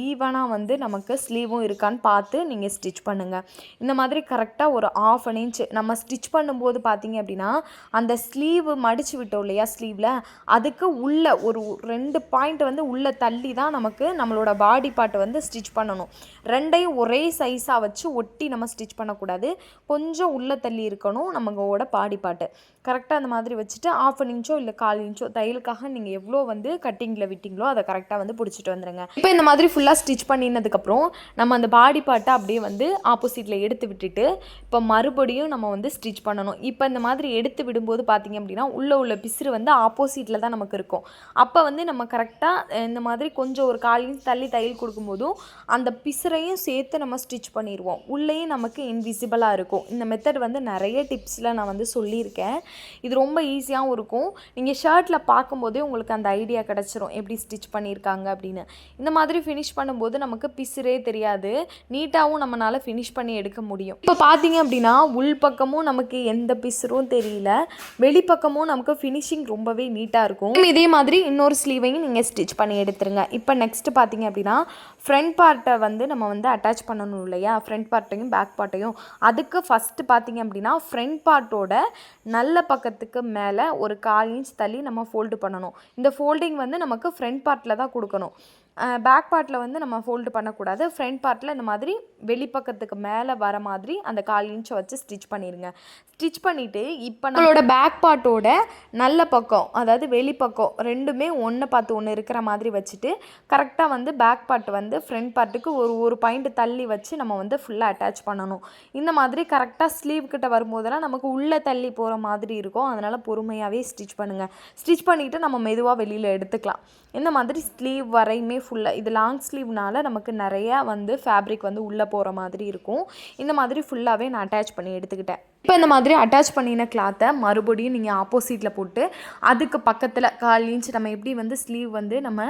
ஈவனாக வந்து நமக்கு ஸ்லீவும் இருக்கான்னு பார்த்து நீங்கள் ஸ்டிச் பண்ணுங்கள். இந்த மாதிரி கரெக்டாக ஒரு 1/2 இன்ச் நம்ம ஸ்டிச் பண்ணும்போது பார்த்தீங்க அப்படின்னா அந்த ஸ்லீவ் மடித்து விட்டோம் இல்லையா, ஸ்லீவில் அதுக்கு உள்ள ஒரு 2 பாயிண்ட் வந்து உள்ளே தள்ளி தான் நமக்கு நம்மளோட பாடி பார்ட்டை வந்து ஸ்டிச் பண்ணணும். 2ஐயும் ஒரே சைஸாக வச்சு ஒட்டி நம்ம ஸ்டிச் பண்ணக்கூடாது. கொஞ்சம் உள்ளே தள்ளி இருக்கணும் நம்மளோட பாடி பார்ட்டு. கரெக்டாக அந்த மாதிரி வச்சுட்டு 1/2 இன்ச்சோ இல்லை 1/4 இன்ச்சோ தையலுக்காக நீங்கள் எவ்வளோ வந்து கட்டிங்கில் விட்டிங்களோ அதை கரெக்டாக வந்து பிடிச்சிட்டு வந்துடுங்க. இப்போ இந்த மாதிரி ஃபுல்லாக ஸ்டிச் பண்ணினதுக்கப்புறம் நம்ம அந்த பாடி பார்ட்டை அப்படியே வந்து ஆப்போசிட்டில் எடுத்து விட்டுட்டு இப்போ மறுபடியும் நம்ம வந்து ஸ்டிச் பண்ணணும். இப்போ இந்த மாதிரி எடுத்து விடும்போது பார்த்திங்க அப்படின்னா உள்ள பிசுறு வந்து ஆப்போசிட்டில் தான் நமக்கு இருக்கும். அப்போ வந்து நம்ம கரெக்டாக இந்த மாதிரி கொஞ்சம் ஒரு 1/4 இன்ச் தள்ளி தையல் கொடுக்கும்போதும் அந்த பிசுறையும் சேர்த்து நம்ம ஸ்டிச் பண்ணிடுவோம். உள்ளேயும் நமக்கு இன்விசிபிளாக இருக்கும். இந்த மெத்தட் வந்து நிறைய டிப்ஸில் நான் வந்து சொல்லியிருக்கேன். இது ரொம்ப ஈஸியாகவும் இருக்கும். நீங்கள் ஷர்ட்டில் பார்க்கும்போதே உங்களுக்கு அந்த ஐடியா கிடச்சிரும் எப்படி ஸ்டிச் பண்ணியிருக்காங்க அப்படின்னு. இந்த மாதிரி ஃபினிஷ் பண்ணும்போது நமக்கு பிசுறே தெரியாது, நீட்டாகவும் நம்மளால் ஃபினிஷ் பண்ணி எடுக்க முடியும். இப்போ பார்த்தீங்க அப்படின்னா உள்பக்கமும் நமக்கு எந்த பிசுறும் தெரியல, வெளிப்பக்கமும் நமக்கு ஃபினிஷிங் ரொம்பவே நீட்டாக இருக்கும். இதே மாதிரி இன்னொரு ஸ்லீவையும் நீங்கள் ஸ்டிச் பண்ணி எடுத்துருங்க. இப்போ நெக்ஸ்ட்டு பார்த்தீங்க அப்படின்னா ஃப்ரண்ட் பார்ட்டை வந்து நம்ம வந்து அட்டாச் பண்ணணும் இல்லையா, ஃப்ரண்ட் பார்ட்டையும் பேக் பார்ட்டையும். அதுக்கு ஃபஸ்ட்டு பார்த்தீங்க அப்படின்னா ஃப்ரண்ட் பார்ட்டோட நல்ல பக்கத்துக்கு மேலே ஒரு 1/4 இன்ச் தள்ளி நம்ம ஃபோல்டு பண்ணணும். இந்த ஃபோல்டிங் வந்து நமக்கு ஃப்ரண்ட் பார்ட்டில் தான் கொடுக்கணும். பேக் பார்ட்டில் வந்து நம்ம ஃபோல்டு பண்ணக்கூடாது. ஃப்ரண்ட் பார்ட்டில் இந்த மாதிரி வெளிப்பக்கத்துக்கு மேலே வர மாதிரி அந்த 1/4 இன்ச்சை வச்சு ஸ்டிச் பண்ணிடுங்க. ஸ்டிச் பண்ணிவிட்டு இப்போ நம்மளோட பேக் பார்ட்டோட நல்ல பக்கம் அதாவது வெளிப்பக்கம் ரெண்டுமே ஒன்று பார்த்து ஒன்று இருக்கிற மாதிரி வச்சுட்டு கரெக்டாக வந்து பேக் பார்ட் வந்து ஃப்ரண்ட் பார்ட்டுக்கு ஒரு பாயிண்ட் தள்ளி வச்சு நம்ம வந்து ஃபுல்லாக அட்டாச் பண்ணணும். இந்த மாதிரி கரெக்டாக ஸ்லீவ் கிட்ட வரும்போதெல்லாம் நமக்கு உள்ளே தள்ளி போகிற மாதிரி இருக்கும். அதனால் பொறுமையாகவே ஸ்டிச் பண்ணுங்கள். ஸ்டிச் பண்ணிவிட்டு நம்ம மெதுவாக வெளியில் எடுத்துக்கலாம். இந்த மாதிரி ஸ்லீவ் வரையுமே ஃபுல்லாக இது லாங் ஸ்லீவ்னால நமக்கு நிறையா வந்து ஃபேப்ரிக் வந்து உள்ளே போகிற மாதிரி இருக்கும். இந்த மாதிரி ஃபுல்லாகவே நான் அட்டாச் பண்ணி எடுத்துக்கிட்டேன். இப்போ இந்த மாதிரி அட்டாச் பண்ணின கிளாத்தை மறுபடியும் நீங்கள் ஆப்போசிட்டில் போட்டு அதுக்கு பக்கத்தில் 1/4 இன்ச் நம்ம எப்படி வந்து ஸ்லீவ் வந்து நம்ம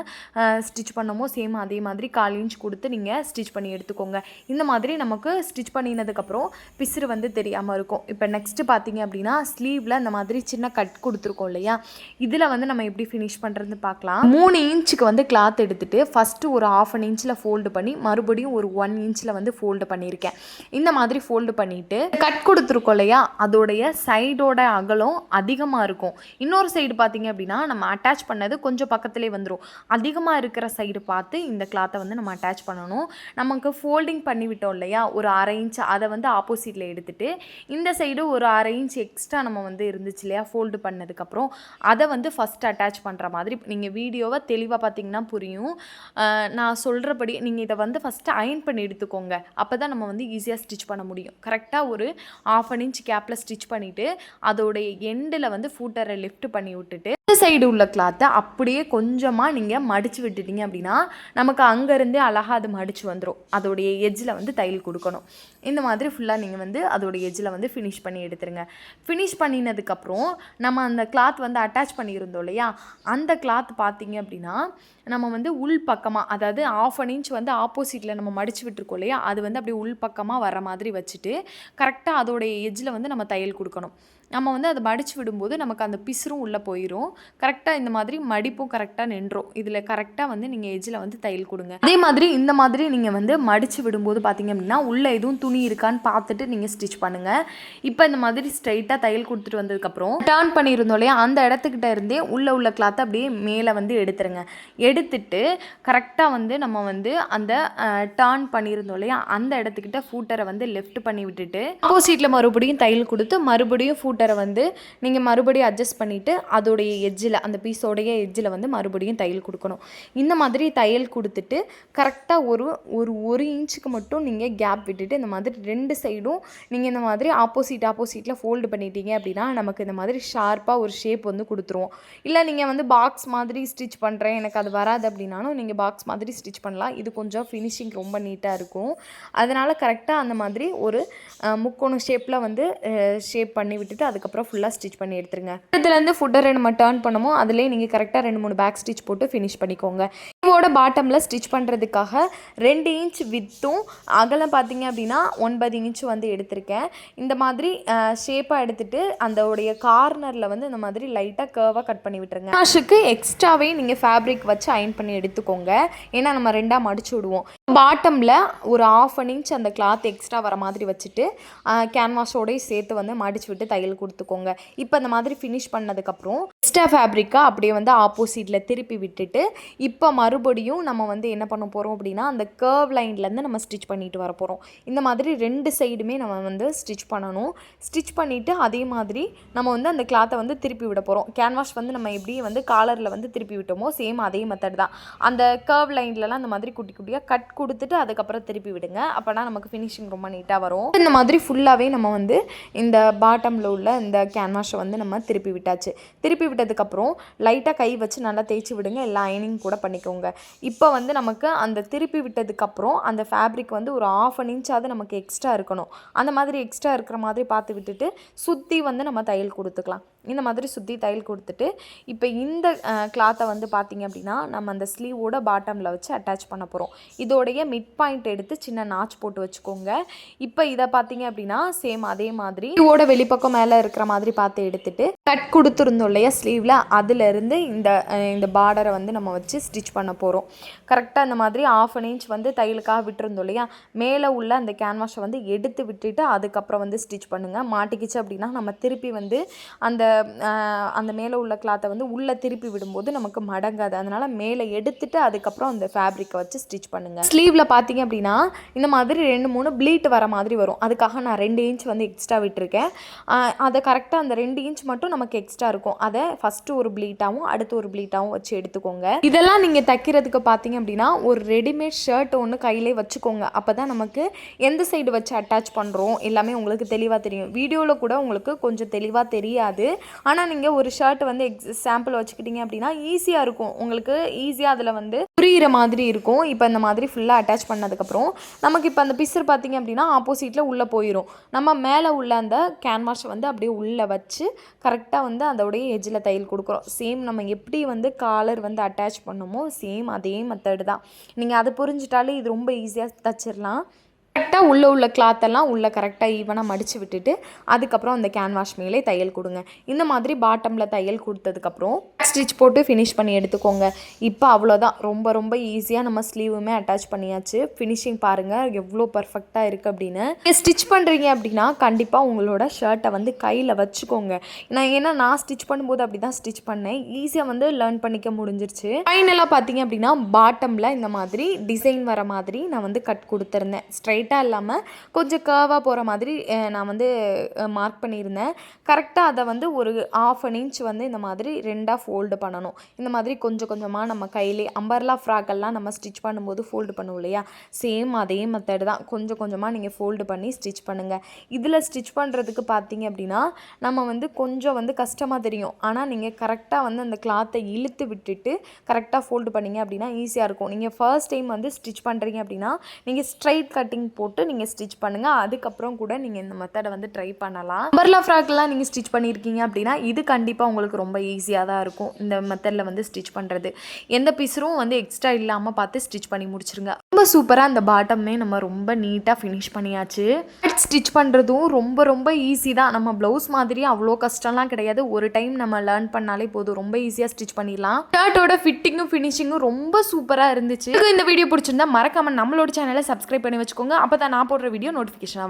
ஸ்டிச் பண்ணமோ சேம் அதே மாதிரி 1/4 இன்ச் கொடுத்து நீங்கள் ஸ்டிச் பண்ணி எடுத்துக்கோங்க. இந்த மாதிரி நமக்கு ஸ்டிச் பண்ணினதுக்கப்புறம் பிசுறு வந்து தெரியாமல் இருக்கும். இப்போ நெக்ஸ்ட்டு பார்த்தீங்க அப்படின்னா ஸ்லீவில் இந்த மாதிரி சின்ன கட் கொடுத்துருக்கோம் இல்லையா, இதில் வந்து நம்ம எப்படி ஃபினிஷ் பண்ணுறதுன்னு பார்க்கலாம். 3 இன்ச்சுக்கு வந்து கிளாத் எடுத்துகிட்டு ஃபஸ்ட்டு ஒரு 1/2 இன்ச்சில் ஃபோல்டு பண்ணி மறுபடியும் ஒரு 1 இன்ச்சில் வந்து ஃபோல்டு பண்ணியிருக்கேன். இந்த மாதிரி ஃபோல்டு பண்ணிவிட்டு கட் கொடுத்துருக்கோம் இல்லையா, அதோடைய சைடோட அகலம் அதிகமாக இருக்கும். இன்னொரு சைடு பார்த்தீங்க அப்படின்னா நம்ம அட்டாச் பண்ணது கொஞ்சம் பக்கத்துலேயே வந்துடும். அதிகமாக இருக்கிற சைடு பார்த்து இந்த கிளாத்தை வந்து நம்ம அட்டாச் பண்ணணும். நமக்கு ஃபோல்டிங் பண்ணி விட்டோம் இல்லையா, ஒரு 1/2 இன்ச் அதை வந்து ஆப்போசிட்டில் எடுத்துகிட்டு இந்த சைடு ஒரு 1/2 இன்ச் எக்ஸ்ட்ரா நம்ம வந்து இருந்துச்சு இல்லையா ஃபோல்டு பண்ணதுக்கப்புறம், அதை வந்து ஃபஸ்ட் அட்டாச் பண்ணுற மாதிரி நீங்கள் வீடியோவை தெளிவாக பார்த்தீங்கன்னா புரியும். நான் சொல்கிறபடி நீங்கள் இதை வந்து ஃபஸ்ட்டு அயன் பண்ணி எடுத்துக்கோங்க. அப்போ தான் நம்ம வந்து ஈஸியாக ஸ்டிச் பண்ண முடியும். கரெக்டாக ஒரு 1/2 இன்ச் கேப்பில் ஸ்டிச் பண்ணிவிட்டு அதோடைய எண்டில் வந்து ஃபூட்டரை லிஃப்ட் பண்ணி விட்டுட்டு இந்த சைடு உள்ள கிளாத்தை அப்படியே கொஞ்சமாக நீங்கள் மடித்து விட்டுட்டீங்க அப்படின்னா நமக்கு அங்கேருந்தே அழகாக அது மடித்து வந்துடும். அதோடைய எஜ்ஜில் வந்து தையல் கொடுக்கணும். இந்த மாதிரி ஃபுல்லாக நீங்கள் வந்து அதோடைய எஜ்ஜில் வந்து ஃபினிஷ் பண்ணி எடுத்துருங்க. ஃபினிஷ் பண்ணினதுக்கப்புறம் நம்ம அந்த கிளாத் வந்து அட்டாச் பண்ணியிருந்தோம் இல்லையா, அந்த கிளாத் பார்த்தீங்க அப்படின்னா நம்ம வந்து உள் பக்கமாக, அதாவது 1/2 இன்ச் வந்து ஆப்போசிட்டில் நம்ம மடித்து விட்டுருக்கோம் இல்லையா, அது வந்து அப்படியே உள் பக்கமாக வர மாதிரி வச்சுட்டு கரெக்டாக அதோடைய எஜ்ஜில் வந்து நம்ம தையல் கொடுக்கணும். நம்ம வந்து அதை மடித்து விடும்போது நமக்கு அந்த பிசுறும் உள்ளே போயிடும். கரெக்டாக இந்த மாதிரி மடிப்பும் கரெக்டாக நின்றோம். இதில் கரெக்டாக வந்து நீங்கள் எஜ்ஜில் வந்து தையல் கொடுங்க. அதே மாதிரி இந்த மாதிரி நீங்கள் வந்து மடித்து விடும்போது பார்த்தீங்க அப்படின்னா உள்ளே எதுவும் துணி இருக்கான்னு பார்த்துட்டு நீங்கள் ஸ்டிச் பண்ணுங்கள். இப்போ இந்த மாதிரி ஸ்ட்ரைட்டாக தையல் கொடுத்துட்டு வந்ததுக்கப்புறம் டர்ன் பண்ணியிருந்தோம் இல்லையா, அந்த இடத்துக்கிட்ட இருந்தே உள்ள கிளாத்தை அப்படியே மேலே வந்து எடுத்துருங்க. எடுத்துட்டு கரெக்டாக வந்து நம்ம வந்து அந்த டர்ன் பண்ணியிருந்தோம் இல்லையா, அந்த இடத்துக்கிட்ட ஃபூட்டரை வந்து லெஃப்ட் பண்ணி விட்டுட்டு ஆப்போசிட்டில் மறுபடியும் தையல் கொடுத்து மறுபடியும் ஃபூட்டரை வந்து நீங்கள் மறுபடியும் அட்ஜஸ்ட் பண்ணிவிட்டு அதோடைய எஜ்ஜில், அந்த பீஸோடைய எஜ்ஜில் வந்து மறுபடியும் தையல் கொடுக்கணும். இந்த மாதிரி தையல் கொடுத்துட்டு கரெக்டாக ஒரு இன்ச்சுக்கு மட்டும் நீங்கள் கேப் விட்டுட்டு இந்த மாதிரி 2 சைடும் நீங்கள் இந்த மாதிரி ஆப்போசிட்டில் ஃபோல்டு பண்ணிட்டீங்க அப்படின்னா நமக்கு இந்த மாதிரி ஷார்ப்பாக ஒரு ஷேப் வந்து கொடுத்துருவோம். இல்லை நீங்கள் வந்து பாக்ஸ் மாதிரி ஸ்டிச் பண்ணுறேன் எனக்கு அது வராது அப்படின்னாலும் நீங்கள் பாக்ஸ் மாதிரி ஸ்டிச் பண்ணலாம். இது கொஞ்சம் ஃபினிஷிங் ரொம்ப நீட்டாக இருக்கும். அதனால் கரெக்டாக அந்த மாதிரி ஒரு முக்கோண ஷேப்பில் வந்து ஷேப் பண்ணி விட்டுட்டு அதுக்கப்புறம் ஃபுல்லாக ஸ்டிச் பண்ணி எடுத்துருங்க. இதுலேருந்து ஃபுட்டரை நம்ம டர்ன் பண்ணுமோ அதிலே நீங்கள் கரெக்டாக 2-3 பேக் ஸ்டிச் போட்டு ஃபினிஷ் பண்ணிக்கோங்க. இதோட பாட்டமில் ஸ்டிச் பண்ணுறதுக்காக 2 இன்ச் வித்தும் அகலம் பார்த்தீங்க அப்படின்னா 9 இன்ச் வந்து எடுத்திருக்கேன். இந்த மாதிரி ஷேப்பாக எடுத்துகிட்டு அதோடைய கார்னரில் வந்து இந்த மாதிரி லைட்டாக கர்வாக கட் பண்ணி விட்டுருங்க. வாஷுக்கு எக்ஸ்ட்ராவே நீங்கள் ஃபேப்ரிக் வச்சு அயன் பண்ணி எடுத்துக்கோங்க. ஏன்னா நம்ம 2ஆக மடிச்சு விடுவோம். பாட்டமில் ஒரு 1/2 இன்ச் அந்த கிளாத் எக்ஸ்ட்ரா வர மாதிரி வச்சுட்டு கேன்வாஸோடய சேர்த்து வந்து மடிச்சு விட்டு தையல் கொடுத்துக்கோங்க. இப்போ இந்த மாதிரி ஃபினிஷ் பண்ணதுக்கப்புறம் எக்ஸ்ட்ரா ஃபேப்ரிக்காக அப்படியே வந்து ஆப்போசிட்டில் திருப்பி விட்டுட்டு இப்போ மறுபடியும் நம்ம வந்து என்ன பண்ண போகிறோம் அப்படின்னா அந்த கர்வ் லைன்லேருந்து நம்ம ஸ்டிச் பண்ணிட்டு வர போகிறோம். இந்த மாதிரி 2 சைடுமே நம்ம வந்து ஸ்டிச் பண்ணணும். ஸ்டிச் பண்ணிவிட்டு அதே மாதிரி நம்ம வந்து அந்த கிளாத்தை வந்து திருப்பி விட போகிறோம். கேன்வாஷ் வந்து நம்ம எப்படி வந்து காலரில் வந்து திருப்பி விட்டோமோ சேம் அதே மெத்தட் தான். அந்த கர்வ் லைன்லலாம் அந்த மாதிரி குட்டி குட்டியாக கட் கொடுத்துட்டு அதுக்கப்புறம் திருப்பி விடுங்க. அப்போனா நமக்கு ஃபினிஷிங் ரொம்ப நீட்டாக வரும். இந்த மாதிரி ஃபுல்லாகவே நம்ம வந்து இந்த பாட்டமில் உள்ள இந்த கேன்வாஷை வந்து நம்ம திருப்பி விட்டாச்சு. திருப்பி விட்டதுக்கப்புறம் லைட்டாக கை வச்சு நல்லா தேய்ச்சி விடுங்க. எல்லாம் அயனிங் கூட பண்ணிக்கோங்க. இப்போ வந்து நமக்கு அந்த திருப்பி விட்டதுக்கப்புறம் அந்த ஃபேப்ரிக் வந்து ஒரு 1/2 இன்ச்சாவது நமக்கு எக்ஸ்ட்ரா இருக்கணும். அந்த மாதிரி எக்ஸ்ட்ரா இருக்கிற மாதிரி பார்த்து விட்டுட்டு சுற்றி வந்து நம்ம தையல் கொடுத்துக்கலாம். இந்த மாதிரி சுற்றி தையல் கொடுத்துட்டு இப்போ இந்த கிளாத்தை வந்து பார்த்திங்க அப்படின்னா நம்ம அந்த ஸ்லீவோட பாட்டமில் வச்சு அட்டாச் பண்ண போகிறோம். இதோடைய மிட் பாயிண்ட் எடுத்து சின்ன நாச் போட்டு வச்சுக்கோங்க. இப்போ இதை பார்த்திங்க அப்படின்னா சேம் அதே மாதிரி இதோட வெளிப்பக்கம் மேலே இருக்கிற மாதிரி பார்த்து எடுத்துட்டு கட் கொடுத்துருந்தோம் இல்லையா ஸ்லீவில், அதிலிருந்து இந்த பார்டரை வந்து நம்ம வச்சு ஸ்டிச் பண்ண போகிறோம். கரெக்டாக இந்த மாதிரி 1/2 இன்ச் வந்து தையலுக்காக விட்டுருந்தோம் இல்லையா, மேலே உள்ள அந்த கேன்வாஷை வந்து எடுத்து விட்டுட்டு அதுக்கப்புறம் வந்து ஸ்டிச் பண்ணுங்கள். மாட்டிக்கிச்சு அப்படின்னா நம்ம திருப்பி வந்து அந்த மேலே உள்ள கிளாத்தை வந்து உள்ளே திருப்பி விடும்போது நமக்கு மடங்காது. அதனால் மேலே எடுத்துட்டு அதுக்கப்புறம் அந்த ஃபேப்ரிக்கை வச்சு ஸ்டிச் பண்ணுங்கள். ஸ்லீவில் பார்த்தீங்க அப்படின்னா இந்த மாதிரி 2-3 ப்ளீட் வர மாதிரி வரும். அதுக்காக நான் 2 இன்ச் வந்து எக்ஸ்ட்ரா விட்டுருக்கேன். அதை கரெக்டாக அந்த 2 இன்ச் மட்டும் நமக்கு எக்ஸ்ட்ரா இருக்கும். அதை ஃபஸ்ட்டு ஒரு ப்ளீட்டாகவும் அடுத்து ஒரு ப்ளீட்டாகவும் வச்சு எடுத்துக்கோங்க. இதெல்லாம் நீங்கள் தைக்கிறதுக்கு பார்த்தீங்க அப்படின்னா ஒரு ரெடிமேட் ஷர்ட் ஒன்று கையிலே வச்சுக்கோங்க. அப்போ தான் நமக்கு எந்த சைடு வச்சு அட்டாச் பண்ணுறோம் எல்லாமே உங்களுக்கு தெளிவாக தெரியும். வீடியோவில் கூட உங்களுக்கு கொஞ்சம் தெளிவாக தெரியாது. ஆனால் நீங்கள் ஒரு ஷர்ட் வந்து சாம்பிள் வச்சுக்கிட்டீங்க அப்படின்னா ஈஸியாக இருக்கும். உங்களுக்கு ஈஸியாக அதில் வந்து புரிகிற மாதிரி இருக்கும். இப்போ இந்த மாதிரி ஃபுல்லாக அட்டாச் பண்ணதுக்கப்புறம் நமக்கு இப்போ அந்த பிசர் பார்த்தீங்க அப்படின்னா ஆப்போசிட்டில் உள்ளே போயிடும். நம்ம மேலே உள்ள அந்த கேன்வாஷை வந்து அப்படியே உள்ளே வச்சு கரெக்டாக வந்து அதோடைய எஜ்ஜில் தையல் கொடுக்குறோம். சேம் நம்ம எப்படி வந்து காலர் வந்து அட்டாச் பண்ணோமோ சேம் அதே மெத்தடு தான். நீங்கள் அதை புரிஞ்சிட்டாலே இது ரொம்ப ஈஸியாக தச்சிடலாம். கரெக்டாக உள்ள கிளாத்தெல்லாம் உள்ளே கரெக்டாக ஈவனாக மடித்து விட்டுட்டு அதுக்கப்புறம் அந்த கேன்வாஷ் மேலே தையல் கொடுங்க. இந்த மாதிரி பாட்டமில் தையல் கொடுத்ததுக்கப்புறம் ஸ்டிச் போட்டு ஃபினிஷ் பண்ணி எடுத்துக்கோங்க. இப்போ அவ்வளோதான், ரொம்ப ரொம்ப ஈஸியாக நம்ம ஸ்லீவுமே அட்டாச் பண்ணியாச்சு. ஃபினிஷிங் பாருங்கள் எவ்வளோ பர்ஃபெக்டாக இருக்குது அப்படின்னு. ஸ்டிச் பண்ணுறீங்க அப்படின்னா கண்டிப்பாக உங்களோட ஷர்ட்டை வந்து கையில் வச்சுக்கோங்க. நான் ஸ்டிச் பண்ணும்போது அப்படி தான் ஸ்டிச் பண்ணேன். ஈஸியாக வந்து லேர்ன் பண்ணிக்க முடிஞ்சிருச்சு. ஃபைனலாக பார்த்தீங்க அப்படின்னா பாட்டமில் இந்த மாதிரி டிசைன் வர மாதிரி நான் வந்து கட் கொடுத்துருந்தேன். ஸ்ட்ரைட்டாக இல்லாமல் கொஞ்சம் கர்வாக போகிற மாதிரி நான் வந்து மார்க் பண்ணியிருந்தேன். கரெக்டாக அதை வந்து ஒரு 1/2 இன்ச் வந்து இந்த மாதிரி 2ஆக ஃபோல்டு பண்ணணும். இந்த மாதிரி கொஞ்சம் கொஞ்சமாக நம்ம கையிலே அம்பர்லா ஃப்ராக்கெல்லாம் நம்ம ஸ்டிச் பண்ணும்போது ஃபோல்டு பண்ணுவோம் இல்லையா, சேம் அதே மெத்தட் தான். கொஞ்சம் கொஞ்சமாக நீங்கள் ஃபோல்டு பண்ணி ஸ்டிச் பண்ணுங்கள். இதில் ஸ்டிச் பண்ணுறதுக்கு பார்த்தீங்க அப்படின்னா நம்ம வந்து கொஞ்சம் வந்து கஷ்டமாக தெரியும். ஆனால் நீங்கள் கரெக்டாக வந்து அந்த கிளாத்தை இழுத்து விட்டுட்டு கரெக்டாக ஃபோல்டு பண்ணிங்க அப்படின்னா ஈஸியாக இருக்கும். நீங்கள் ஃபர்ஸ்ட் டைம் வந்து ஸ்டிச் பண்ணுறீங்க அப்படின்னா நீங்கள் ஸ்ட்ரைட் கட்டிங் போட்டு நீங்கள் ஸ்டிச் பண்ணுங்கள். அதுக்கப்புறம் கூட நீங்கள் இந்த மெத்தடை வந்து ட்ரை பண்ணலாம். அம்பர்லா ஃப்ராக்லாம் நீங்கள் ஸ்டிச் பண்ணியிருக்கீங்க அப்படின்னா இது கண்டிப்பாக உங்களுக்கு ரொம்ப ஈஸியாக தான் இருக்கும். இந்த மெத்தடில் வந்து ஸ்டிச் பண்ணுறது எந்த பீஸரும் வந்து எக்ஸ்ட்ரா இல்லாமல் பார்த்து ஸ்டிச் பண்ணி முடிச்சிருங்க. ரொம்ப சூப்பராக அந்த பாட்டமே நம்ம ரொம்ப நீட்டாக ஃபினிஷ் பண்ணியாச்சு. ஸ்டிச் பண்ணுறதும் ரொம்ப ரொம்ப ஈஸி தான். நம்ம ப்ளவுஸ் மாதிரி அவ்வளோ கஷ்டம்லாம் கிடையாது. ஒரு டைம் நம்ம லேர்ன் பண்ணாலே போதும், ரொம்ப ஈஸியாக ஸ்டிச் பண்ணிடலாம். ஷர்ட்டோட ஃபிட்டிங்கும் ஃபினிஷிங்கும் ரொம்ப சூப்பராக இருந்துச்சு. இந்த வீடியோ பிடிச்சிருந்தா மறக்காம நம்மளோட சேனலை சப்ஸ்கிரைப் பண்ணி வச்சுக்கோங்க. அப்போ தான் நான் போடுற வீடியோ நோட்டிஃபிகேஷனாக வரும்.